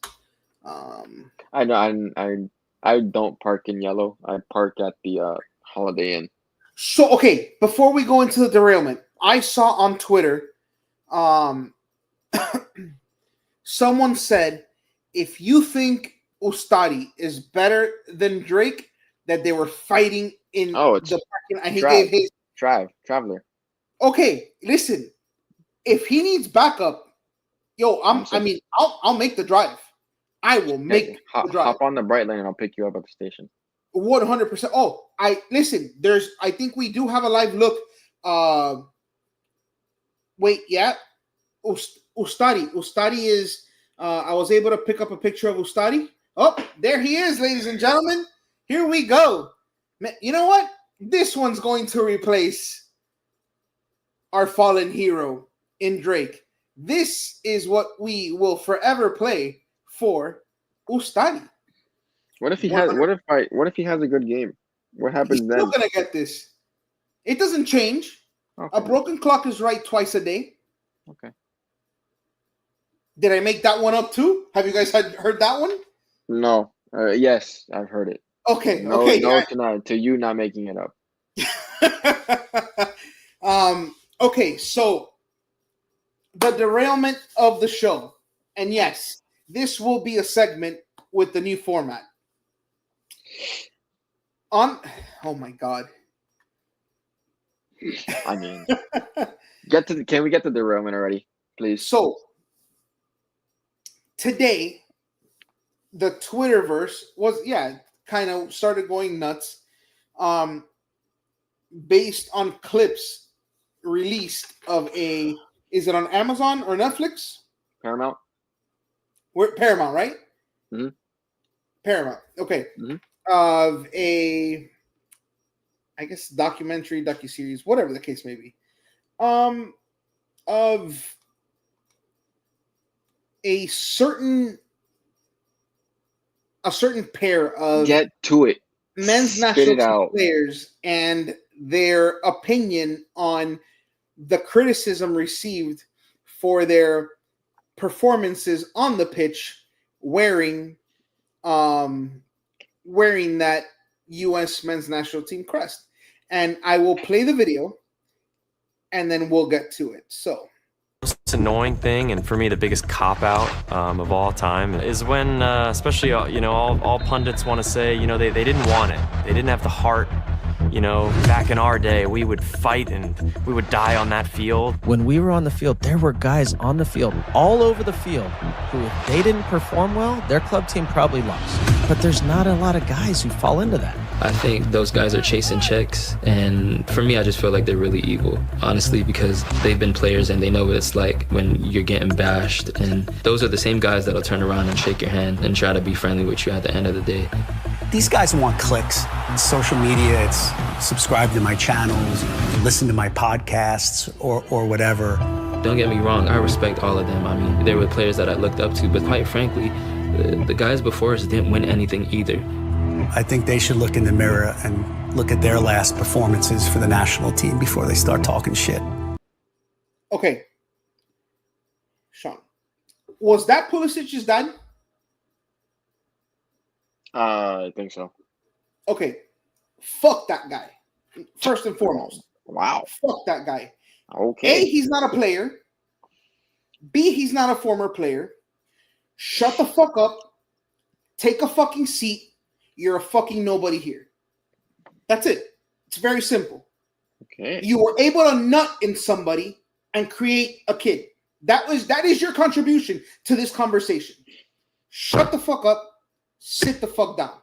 I know. I don't park in yellow. I park at the Holiday Inn. So, okay, before we go into the derailment, I saw on Twitter, um, someone said, if you think Ustadi is better than Drake, that they were fighting in Oh, the it's parking, and he gave Trav. his. Traveler. Okay, listen, if he needs backup, yo, I'm saying, I'll make the drive. I will yeah, make the drive. hop on the bright lane and I'll pick you up at the station. 100%. Oh, I listen. I think we do have a live look. Wait, yeah. Ustadi is. I was able to pick up a picture of Ustadi. Oh, there he is, ladies and gentlemen. Here we go. You know what? This one's going to replace our fallen hero in Drake. This is what we will forever play for Ustadi. What if he has? 100. What if he has a good game? What He's happens still then? gonna get this. It doesn't change. A Okay. broken clock is right twice a day. Okay. Did I make that one up too? Have you guys heard that one? No. Yes, I've heard it. Okay, No, okay. no, to you not making it up. Okay, so the derailment of the show. And yes, this will be a segment with the new format. Oh my god. I mean, can we get to the derailment already, please? So today, the Twitterverse was kind of started going nuts, based on clips released of is it on Amazon or Netflix? Paramount. We're Paramount, right? Mm-hmm. Paramount. Okay. Mm-hmm. Of I guess documentary, docuseries, whatever the case may be. Of a certain pair of Get to it. men's Spit national it team out. players and their opinion on the criticism received for their performances on the pitch wearing that US men's national team crest. And I will play the video and then we'll get to it. So most annoying thing, and for me the biggest cop-out of all time, is when especially all pundits want to say they didn't want it, they didn't have the heart. Back in our day, we would fight and we would die on that field. When we were on the field, there were guys on the field, all over the field, who if they didn't perform well, their club team probably lost. But there's not a lot of guys who fall into that. I think those guys are chasing checks, and for me, I just feel like they're really evil, honestly, because they've been players and they know what it's like when you're getting bashed, and those are the same guys that'll turn around and shake your hand and try to be friendly with you at the end of the day. These guys want clicks. It's social media, it's subscribe to my channels, listen to my podcasts, or whatever. Don't get me wrong, I respect all of them. I mean, they were players that I looked up to, but quite frankly, the guys before us didn't win anything either. I think they should look in the mirror and look at their last performances for the national team before they start talking shit. okay. Sean. Was that Pulisic's dad? I think so. Okay. Fuck that guy. First and foremost. Wow. Fuck that guy. Okay. A, he's not a player. B, he's not a former player. Shut the fuck up. Take a fucking seat. You're a fucking nobody here. That's it. It's very simple. Okay. You were able to nut in somebody and create a kid. That is your contribution to this conversation. Shut the fuck up. Sit the fuck down.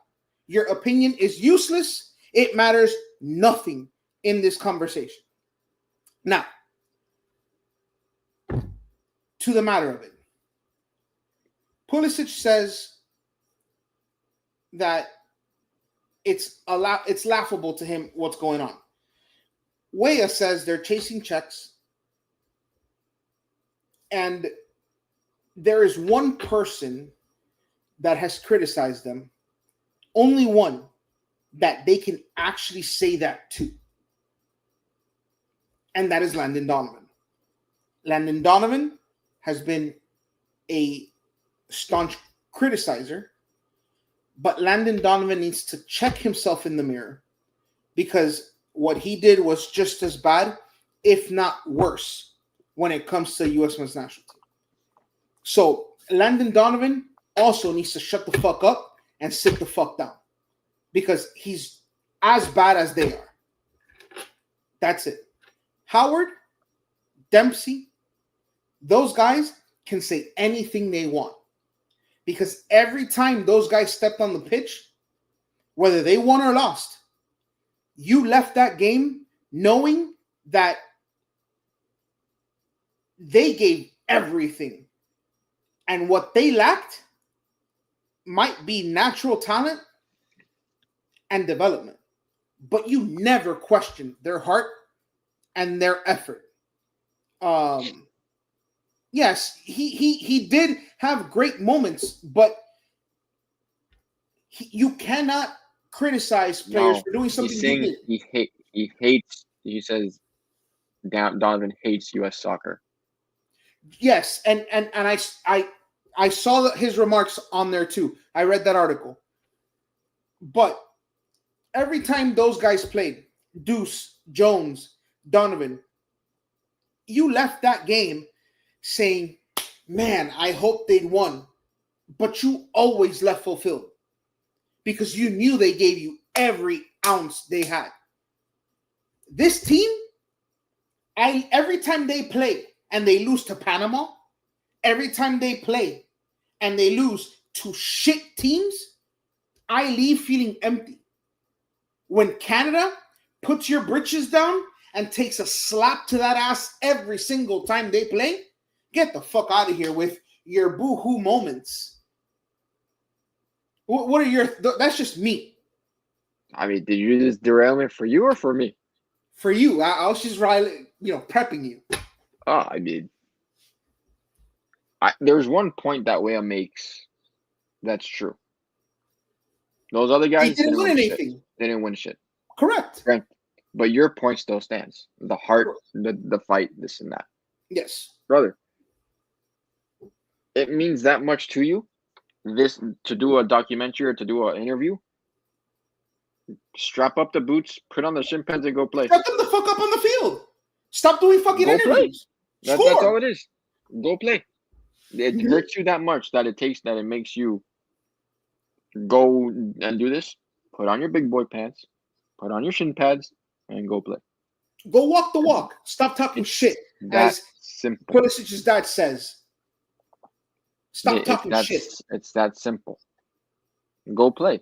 Your opinion is useless. It matters nothing in this conversation. Now, to the matter of it. Pulisic says that it's laughable to him what's going on. Weah says they're chasing checks, and there is one person that has criticized them, only one that they can actually say that to. And that is Landon Donovan. Landon Donovan has been a staunch criticizer, but Landon Donovan needs to check himself in the mirror, because what he did was just as bad, if not worse, when it comes to U.S. men's national team. So Landon Donovan also needs to shut the fuck up and sit the fuck down, because he's as bad as they are. That's it. Howard, Dempsey, those guys can say anything they want, because every time those guys stepped on the pitch, whether they won or lost, you left that game knowing that they gave everything. And what they lacked might be natural talent and development, but you never questioned their heart and their effort. Yes, he did have great moments, but you cannot criticize players for doing something. He's saying he hates. He says Donovan hates U.S. soccer. Yes, and I saw his remarks on there too. I read that article. But every time those guys played, Deuce, Jones, Donovan, you left that game saying, man, I hope they'd won. But you always left fulfilled, because you knew they gave you every ounce they had. This team, every time they play and they lose to Panama, every time they play and they lose to shit teams, I leave feeling empty. When Canada puts your britches down and takes a slap to that ass every single time they play, get the fuck out of here with your boo-hoo moments. What are your... That's just me. I mean, did you just derailment for you or for me? For you. I was just, prepping you. Oh, I mean, there's one point that Whale makes that's true. Those other guys didn't win anything. Shit. They didn't win shit. Correct. But your point still stands. The heart, the fight, this and that. Yes. Brother, it means that much to you, this, to do a documentary or to do an interview? Strap up the boots, put on the shin pads, and go play. Strap them the fuck up on the field. Stop doing fucking interviews. That's all it is. Go play. It hurts you that much that it makes you go and do this. Put on your big boy pants, put on your shin pads, and go play. Go walk the walk. Stop talking shit. That's simple. Pulisic's dad says. Stop talking shit. It's that simple. Go play.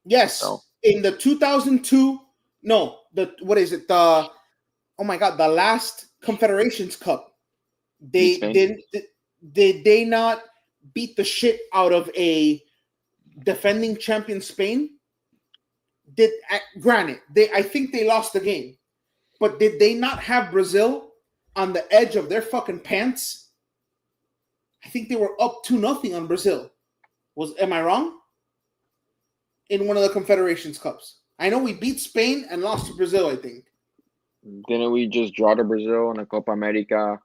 Yes. So, in the 2002, the last Confederations Cup, did they not beat the shit out of a defending champion Spain? Granted, I think they lost the game, but did they not have Brazil on the edge of their fucking pants? I think they were up 2-0 on Brazil. Am I wrong? In one of the Confederations Cups. I know we beat Spain and lost to Brazil, I think. Didn't we just draw to Brazil in the Copa America?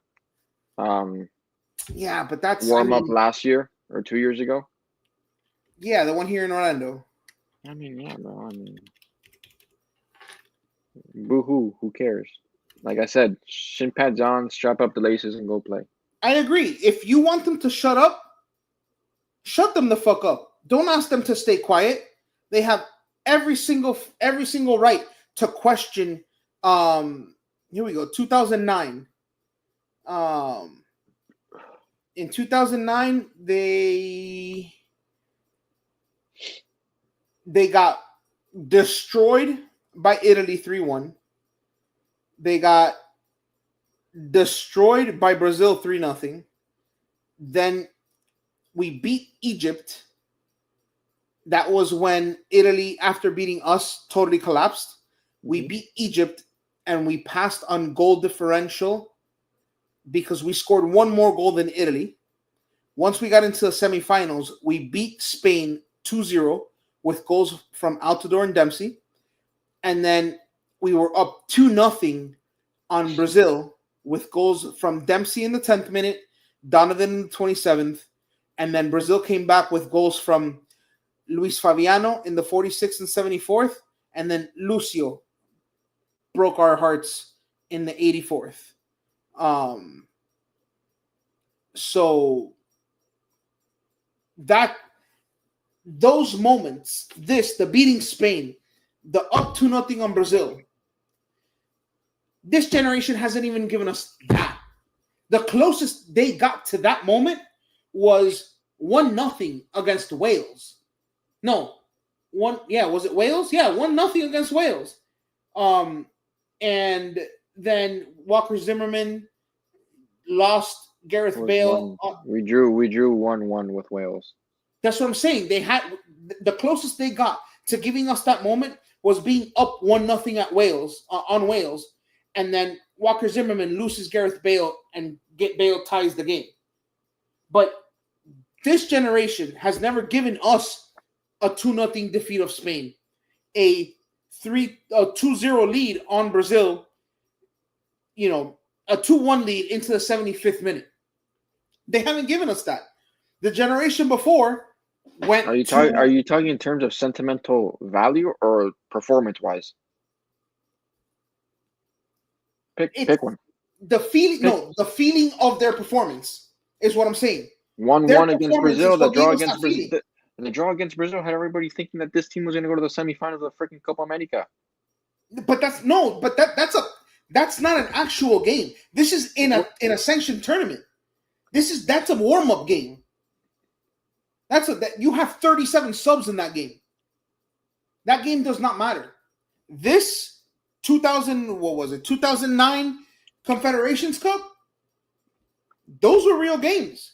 Yeah, but that's warm-up last year or 2 years ago? Yeah, the one here in Orlando. I mean, yeah, bro. I mean, boo-hoo. Who cares? Like I said, shin pads on, strap up the laces, and go play. I agree. If you want them to shut up, shut them the fuck up. Don't ask them to stay quiet. They have every single right to question. Here we go. 2009. In 2009, they got destroyed by Italy 3-1. They got destroyed by Brazil 3-0. Then we beat Egypt. That was when Italy, after beating us, totally collapsed. We beat Egypt and we passed on goal differential because we scored one more goal than Italy. Once we got into the semifinals, we beat Spain 2-0 with goals from Altidore and Dempsey. And then we were up 2-0 on Brazil with goals from Dempsey in the 10th minute, Donovan in the 27th, and then Brazil came back with goals from Luis Fabiano in the 46th and 74th, and then Lucio broke our hearts in the 84th. So those moments, the beating Spain, the up 2-0 on Brazil, this generation hasn't even given us that. The closest they got to that moment was 1-0 against Wales. No, was it Wales? Yeah, 1-0 against Wales. And then Walker Zimmerman lost Gareth Bale. We drew 1-1 with Wales. That's what I'm saying. They had the closest they got to giving us that moment was being up 1-0 at Wales on Wales, and then Walker Zimmerman loses Gareth Bale and Bale ties the game. But this generation has never given us a 2-0 defeat of Spain, a 2-0 lead on Brazil, a 2-1 lead into the 75th minute. They haven't given us that. The generation before went. Are you talking in terms of sentimental value or performance wise? Pick one. The feeling of their performance is what I'm saying. 1-1 against Brazil. The draw against Brazil. And the draw against Brazil had everybody thinking that this team was going to go to the semifinals of the freaking Copa America. But that's not an actual game. This is in a sanctioned tournament. That's a warm up game. You have 37 subs in that game. That game does not matter. This 2009 Confederations Cup, those were real games.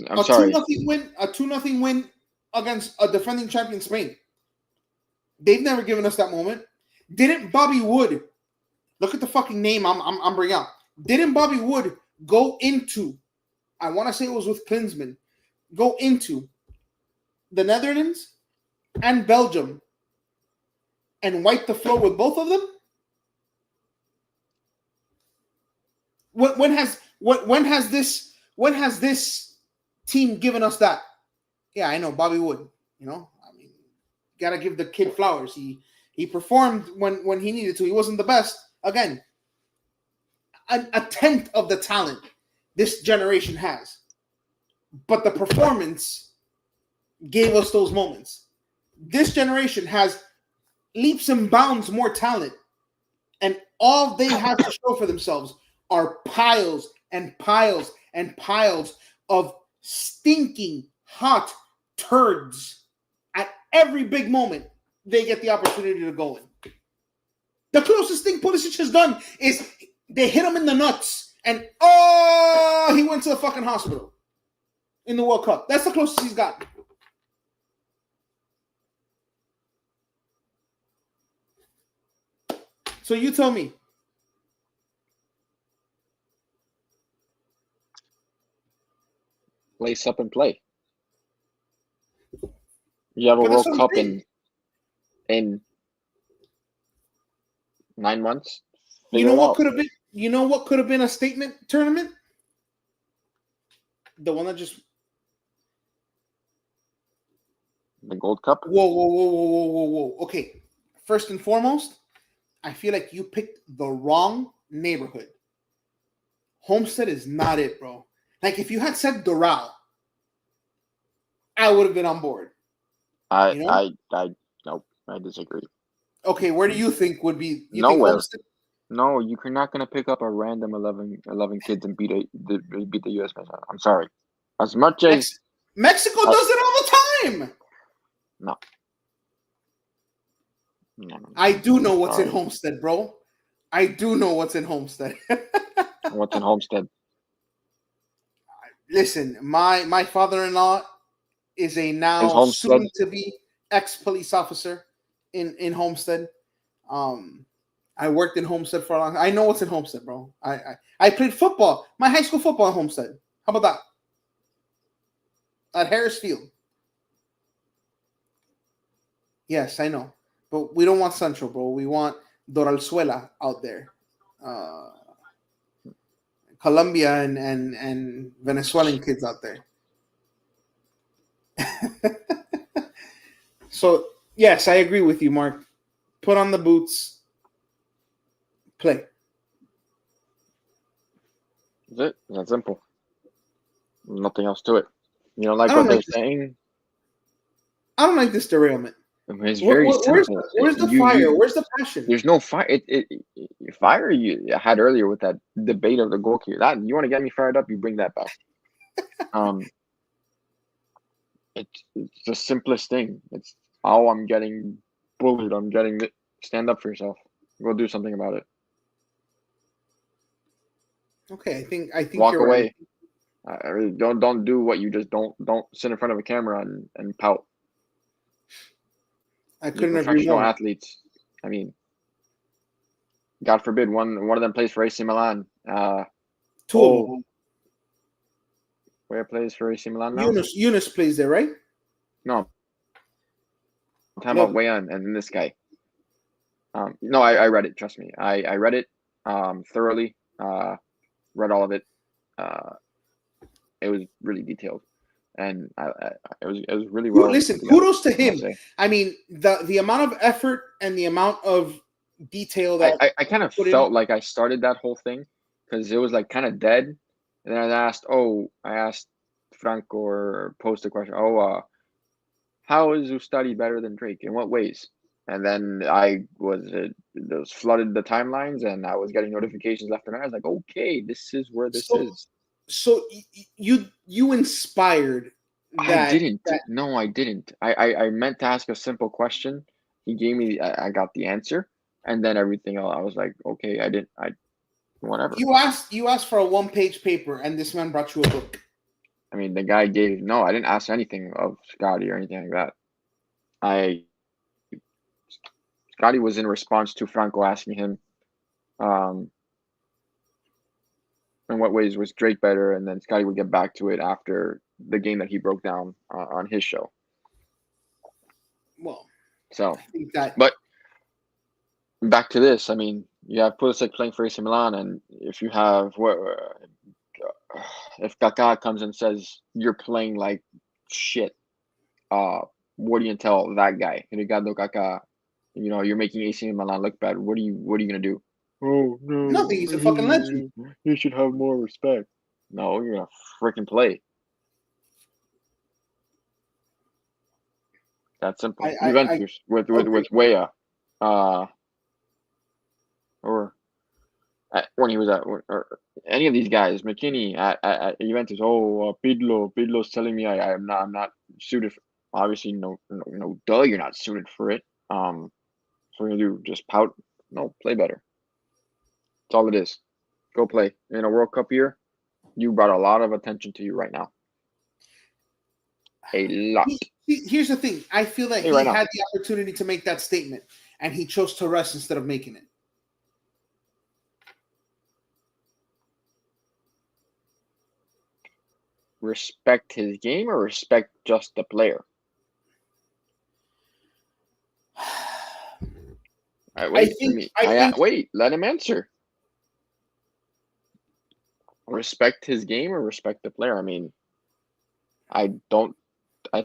I'm sorry. A 2-0 win against a defending champion Spain. They've never given us that moment. Didn't Bobby Wood, look at the fucking name I'm bringing out. Didn't Bobby Wood go into, I want to say it was with Klinsmann, go into the Netherlands and Belgium and wipe the floor with both of them? When has this team given us that? Yeah, I know, Bobby Wood. Gotta give the kid flowers. He performed when he needed to. He wasn't the best. Again, a tenth of the talent this generation has. But the performance gave us those moments. This generation has leaps and bounds more talent. And all they have to show for themselves are piles and piles and piles of stinking hot turds. At every big moment, they get the opportunity to go in. The closest thing Pulisic has done is they hit him in the nuts and, he went to the fucking hospital in the World Cup. That's the closest he's gotten. So you tell me. Lace up and play. You have a World Cup in 9 months. You know what could have been? You know what could have been a statement tournament? The one that just the Gold Cup. Whoa. Okay, first and foremost, I feel like you picked the wrong neighborhood. Homestead is not it, bro. Like if you had said Doral, I would have been on board. Nope, I disagree. Okay, where do you think would be? Nowhere. No, you're not gonna pick up a random 11 kids and beat the U.S. national. I'm sorry. As much as Mexico does it all the time. No. I do know what's in Homestead, bro. I do know what's in Homestead. What's in Homestead? Listen, my father-in-law is a now soon-to-be ex-police officer in Homestead. I worked in Homestead for a long time. I know what's in Homestead, bro. I played football. My high school football in Homestead. How about that? At Harris Field. Yes, I know. But we don't want Central, bro. We want Doralzuela out there. Colombia and Venezuelan kids out there. So, yes, I agree with you, Mark. Put on the boots. Play. That's it. That's simple. Nothing else to it. You don't like I don't what they're like this. saying? I don't like this derailment. I mean, it's very simple. Where's the fire? Where's the passion? There's no fire. Fire you had earlier with that debate of the goalkeeper. That you want to get me fired up, you bring that back. It's the simplest thing. It's I'm getting bullied. I'm getting it. Stand up for yourself. Go do something about it. Okay, I think Walk you're away. right. I really don't do what you just don't sit in front of a camera and pout. I You're couldn't agree professional more. athletes. I mean, God forbid one of them plays for AC Milan. Two of them. Where plays for AC Milan now? Eunice plays there, right? No. I'm talking about Wayan and this guy. No, I read it. Trust me, I read it thoroughly. Read all of it. It was really detailed, and it was really well. Listen, kudos to him. I mean, the amount of effort and the amount of detail that I kind of felt like I started that whole thing because it was like kind of dead, and then I asked Franco or posed a question. How is Ustadi better than Drake? In what ways? And then those flooded the timelines, and I was getting notifications left and right. I was like, okay, this is where this is. So you inspired that. I didn't. No, I didn't. I meant to ask a simple question. He gave me. I got the answer, and then everything else. I was like, okay, whatever. You asked for a 1-page paper, and this man brought you a book. I mean, the guy gave. No, I didn't ask anything of Scotty or anything like that. Scotty was in response to Franco asking him, in what ways was Drake better, and then Scotty would get back to it after the game that he broke down on his show. Well, so I think that. But back to this, I mean, you have Pulisic playing for AC Milan, and if you have if Kaká comes and says you're playing like shit, what do you tell that guy? Ricardo Kaká, you're making AC Milan look bad. What are you gonna do? Oh no! Nothing. He's a fucking legend. You should have more respect. No, you're gonna freaking play. That's simple. Juventus with Weah, or when he was or any of these guys, McKinney at Juventus. Pidlo's telling me I'm not suited. Obviously, no, duh, you're not suited for it. So we're gonna do just pout. No, play better. That's all it is. Go play. In a World Cup year, you brought a lot of attention to you right now. A lot. Here's the thing. I feel that he had the opportunity to make that statement, and he chose to rest instead of making it. Respect his game or respect just the player? Wait, let him answer. Respect his game or respect the player? I mean, I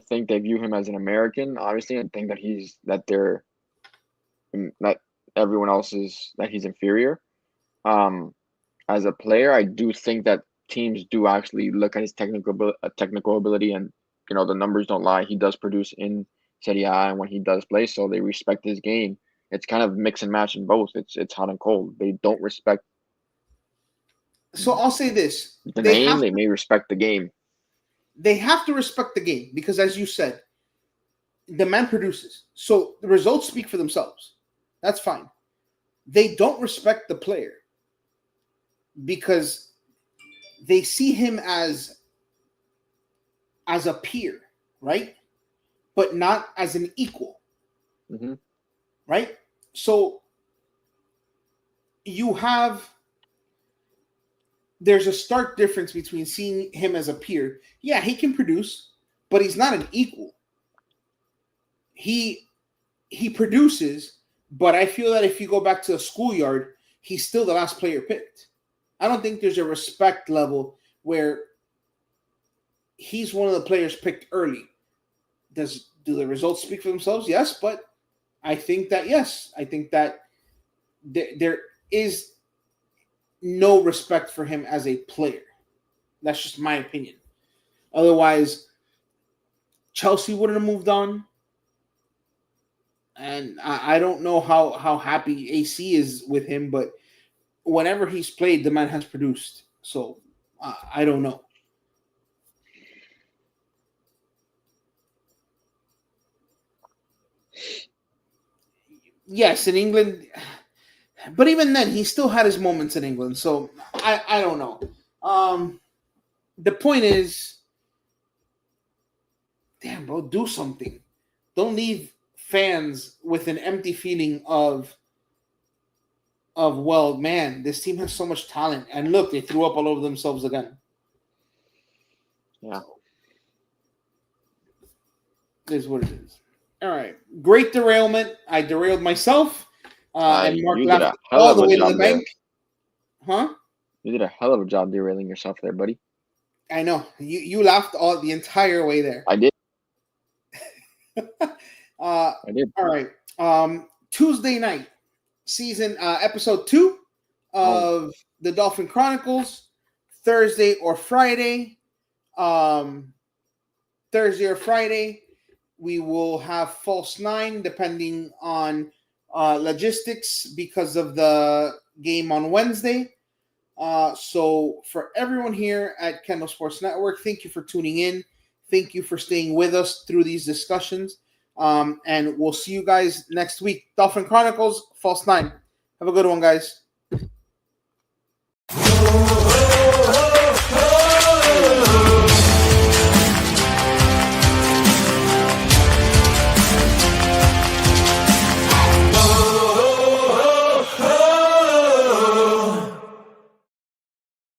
think they view him as an American, obviously, and think that everyone else is, that he's inferior. As a player, I do think that teams do actually look at his technical ability, and the numbers don't lie. He does produce in Serie A and when he does play, so they respect his game. It's kind of mix and match in both. It's hot and cold. They don't respect. So I'll say this: they may respect the game. They have to respect the game because, as you said, the man produces. So the results speak for themselves. That's fine. They don't respect the player because they see him as a peer, right? But not as an equal, mm-hmm. right? So there's a stark difference between seeing him as a peer. Yeah, he can produce, but he's not an equal. He produces, but I feel that if you go back to the schoolyard, he's still the last player picked. I don't think there's a respect level where he's one of the players picked early. Do the results speak for themselves? Yes, but I think that there is no respect for him as a player. That's just my opinion. Otherwise, Chelsea wouldn't have moved on. And I don't know how happy AC is with him, but whenever he's played, the man has produced. So I don't know. Yes, in England, but even then, he still had his moments in England. So I don't know. The point is, damn, bro, do something. Don't leave fans with an empty feeling of well, man, this team has so much talent. And look, they threw up all over themselves again. Yeah. It is what it is. All right. Great derailment. I derailed myself. And Mark laughed all the way to the bank. Huh? You did a hell of a job derailing yourself there, buddy. I know. You laughed the entire way there. I did. I did. All right. Tuesday night, episode 2 of the Dolphin Chronicles. Thursday or Friday. Thursday or Friday, we will have False 9, depending on logistics because of the game on Wednesday. So for everyone here at Kendall Sports Network, thank you for tuning in. Thank you for staying with us through these discussions. And we'll see you guys next week. Dolphin Chronicles, False 9. Have a good one, guys.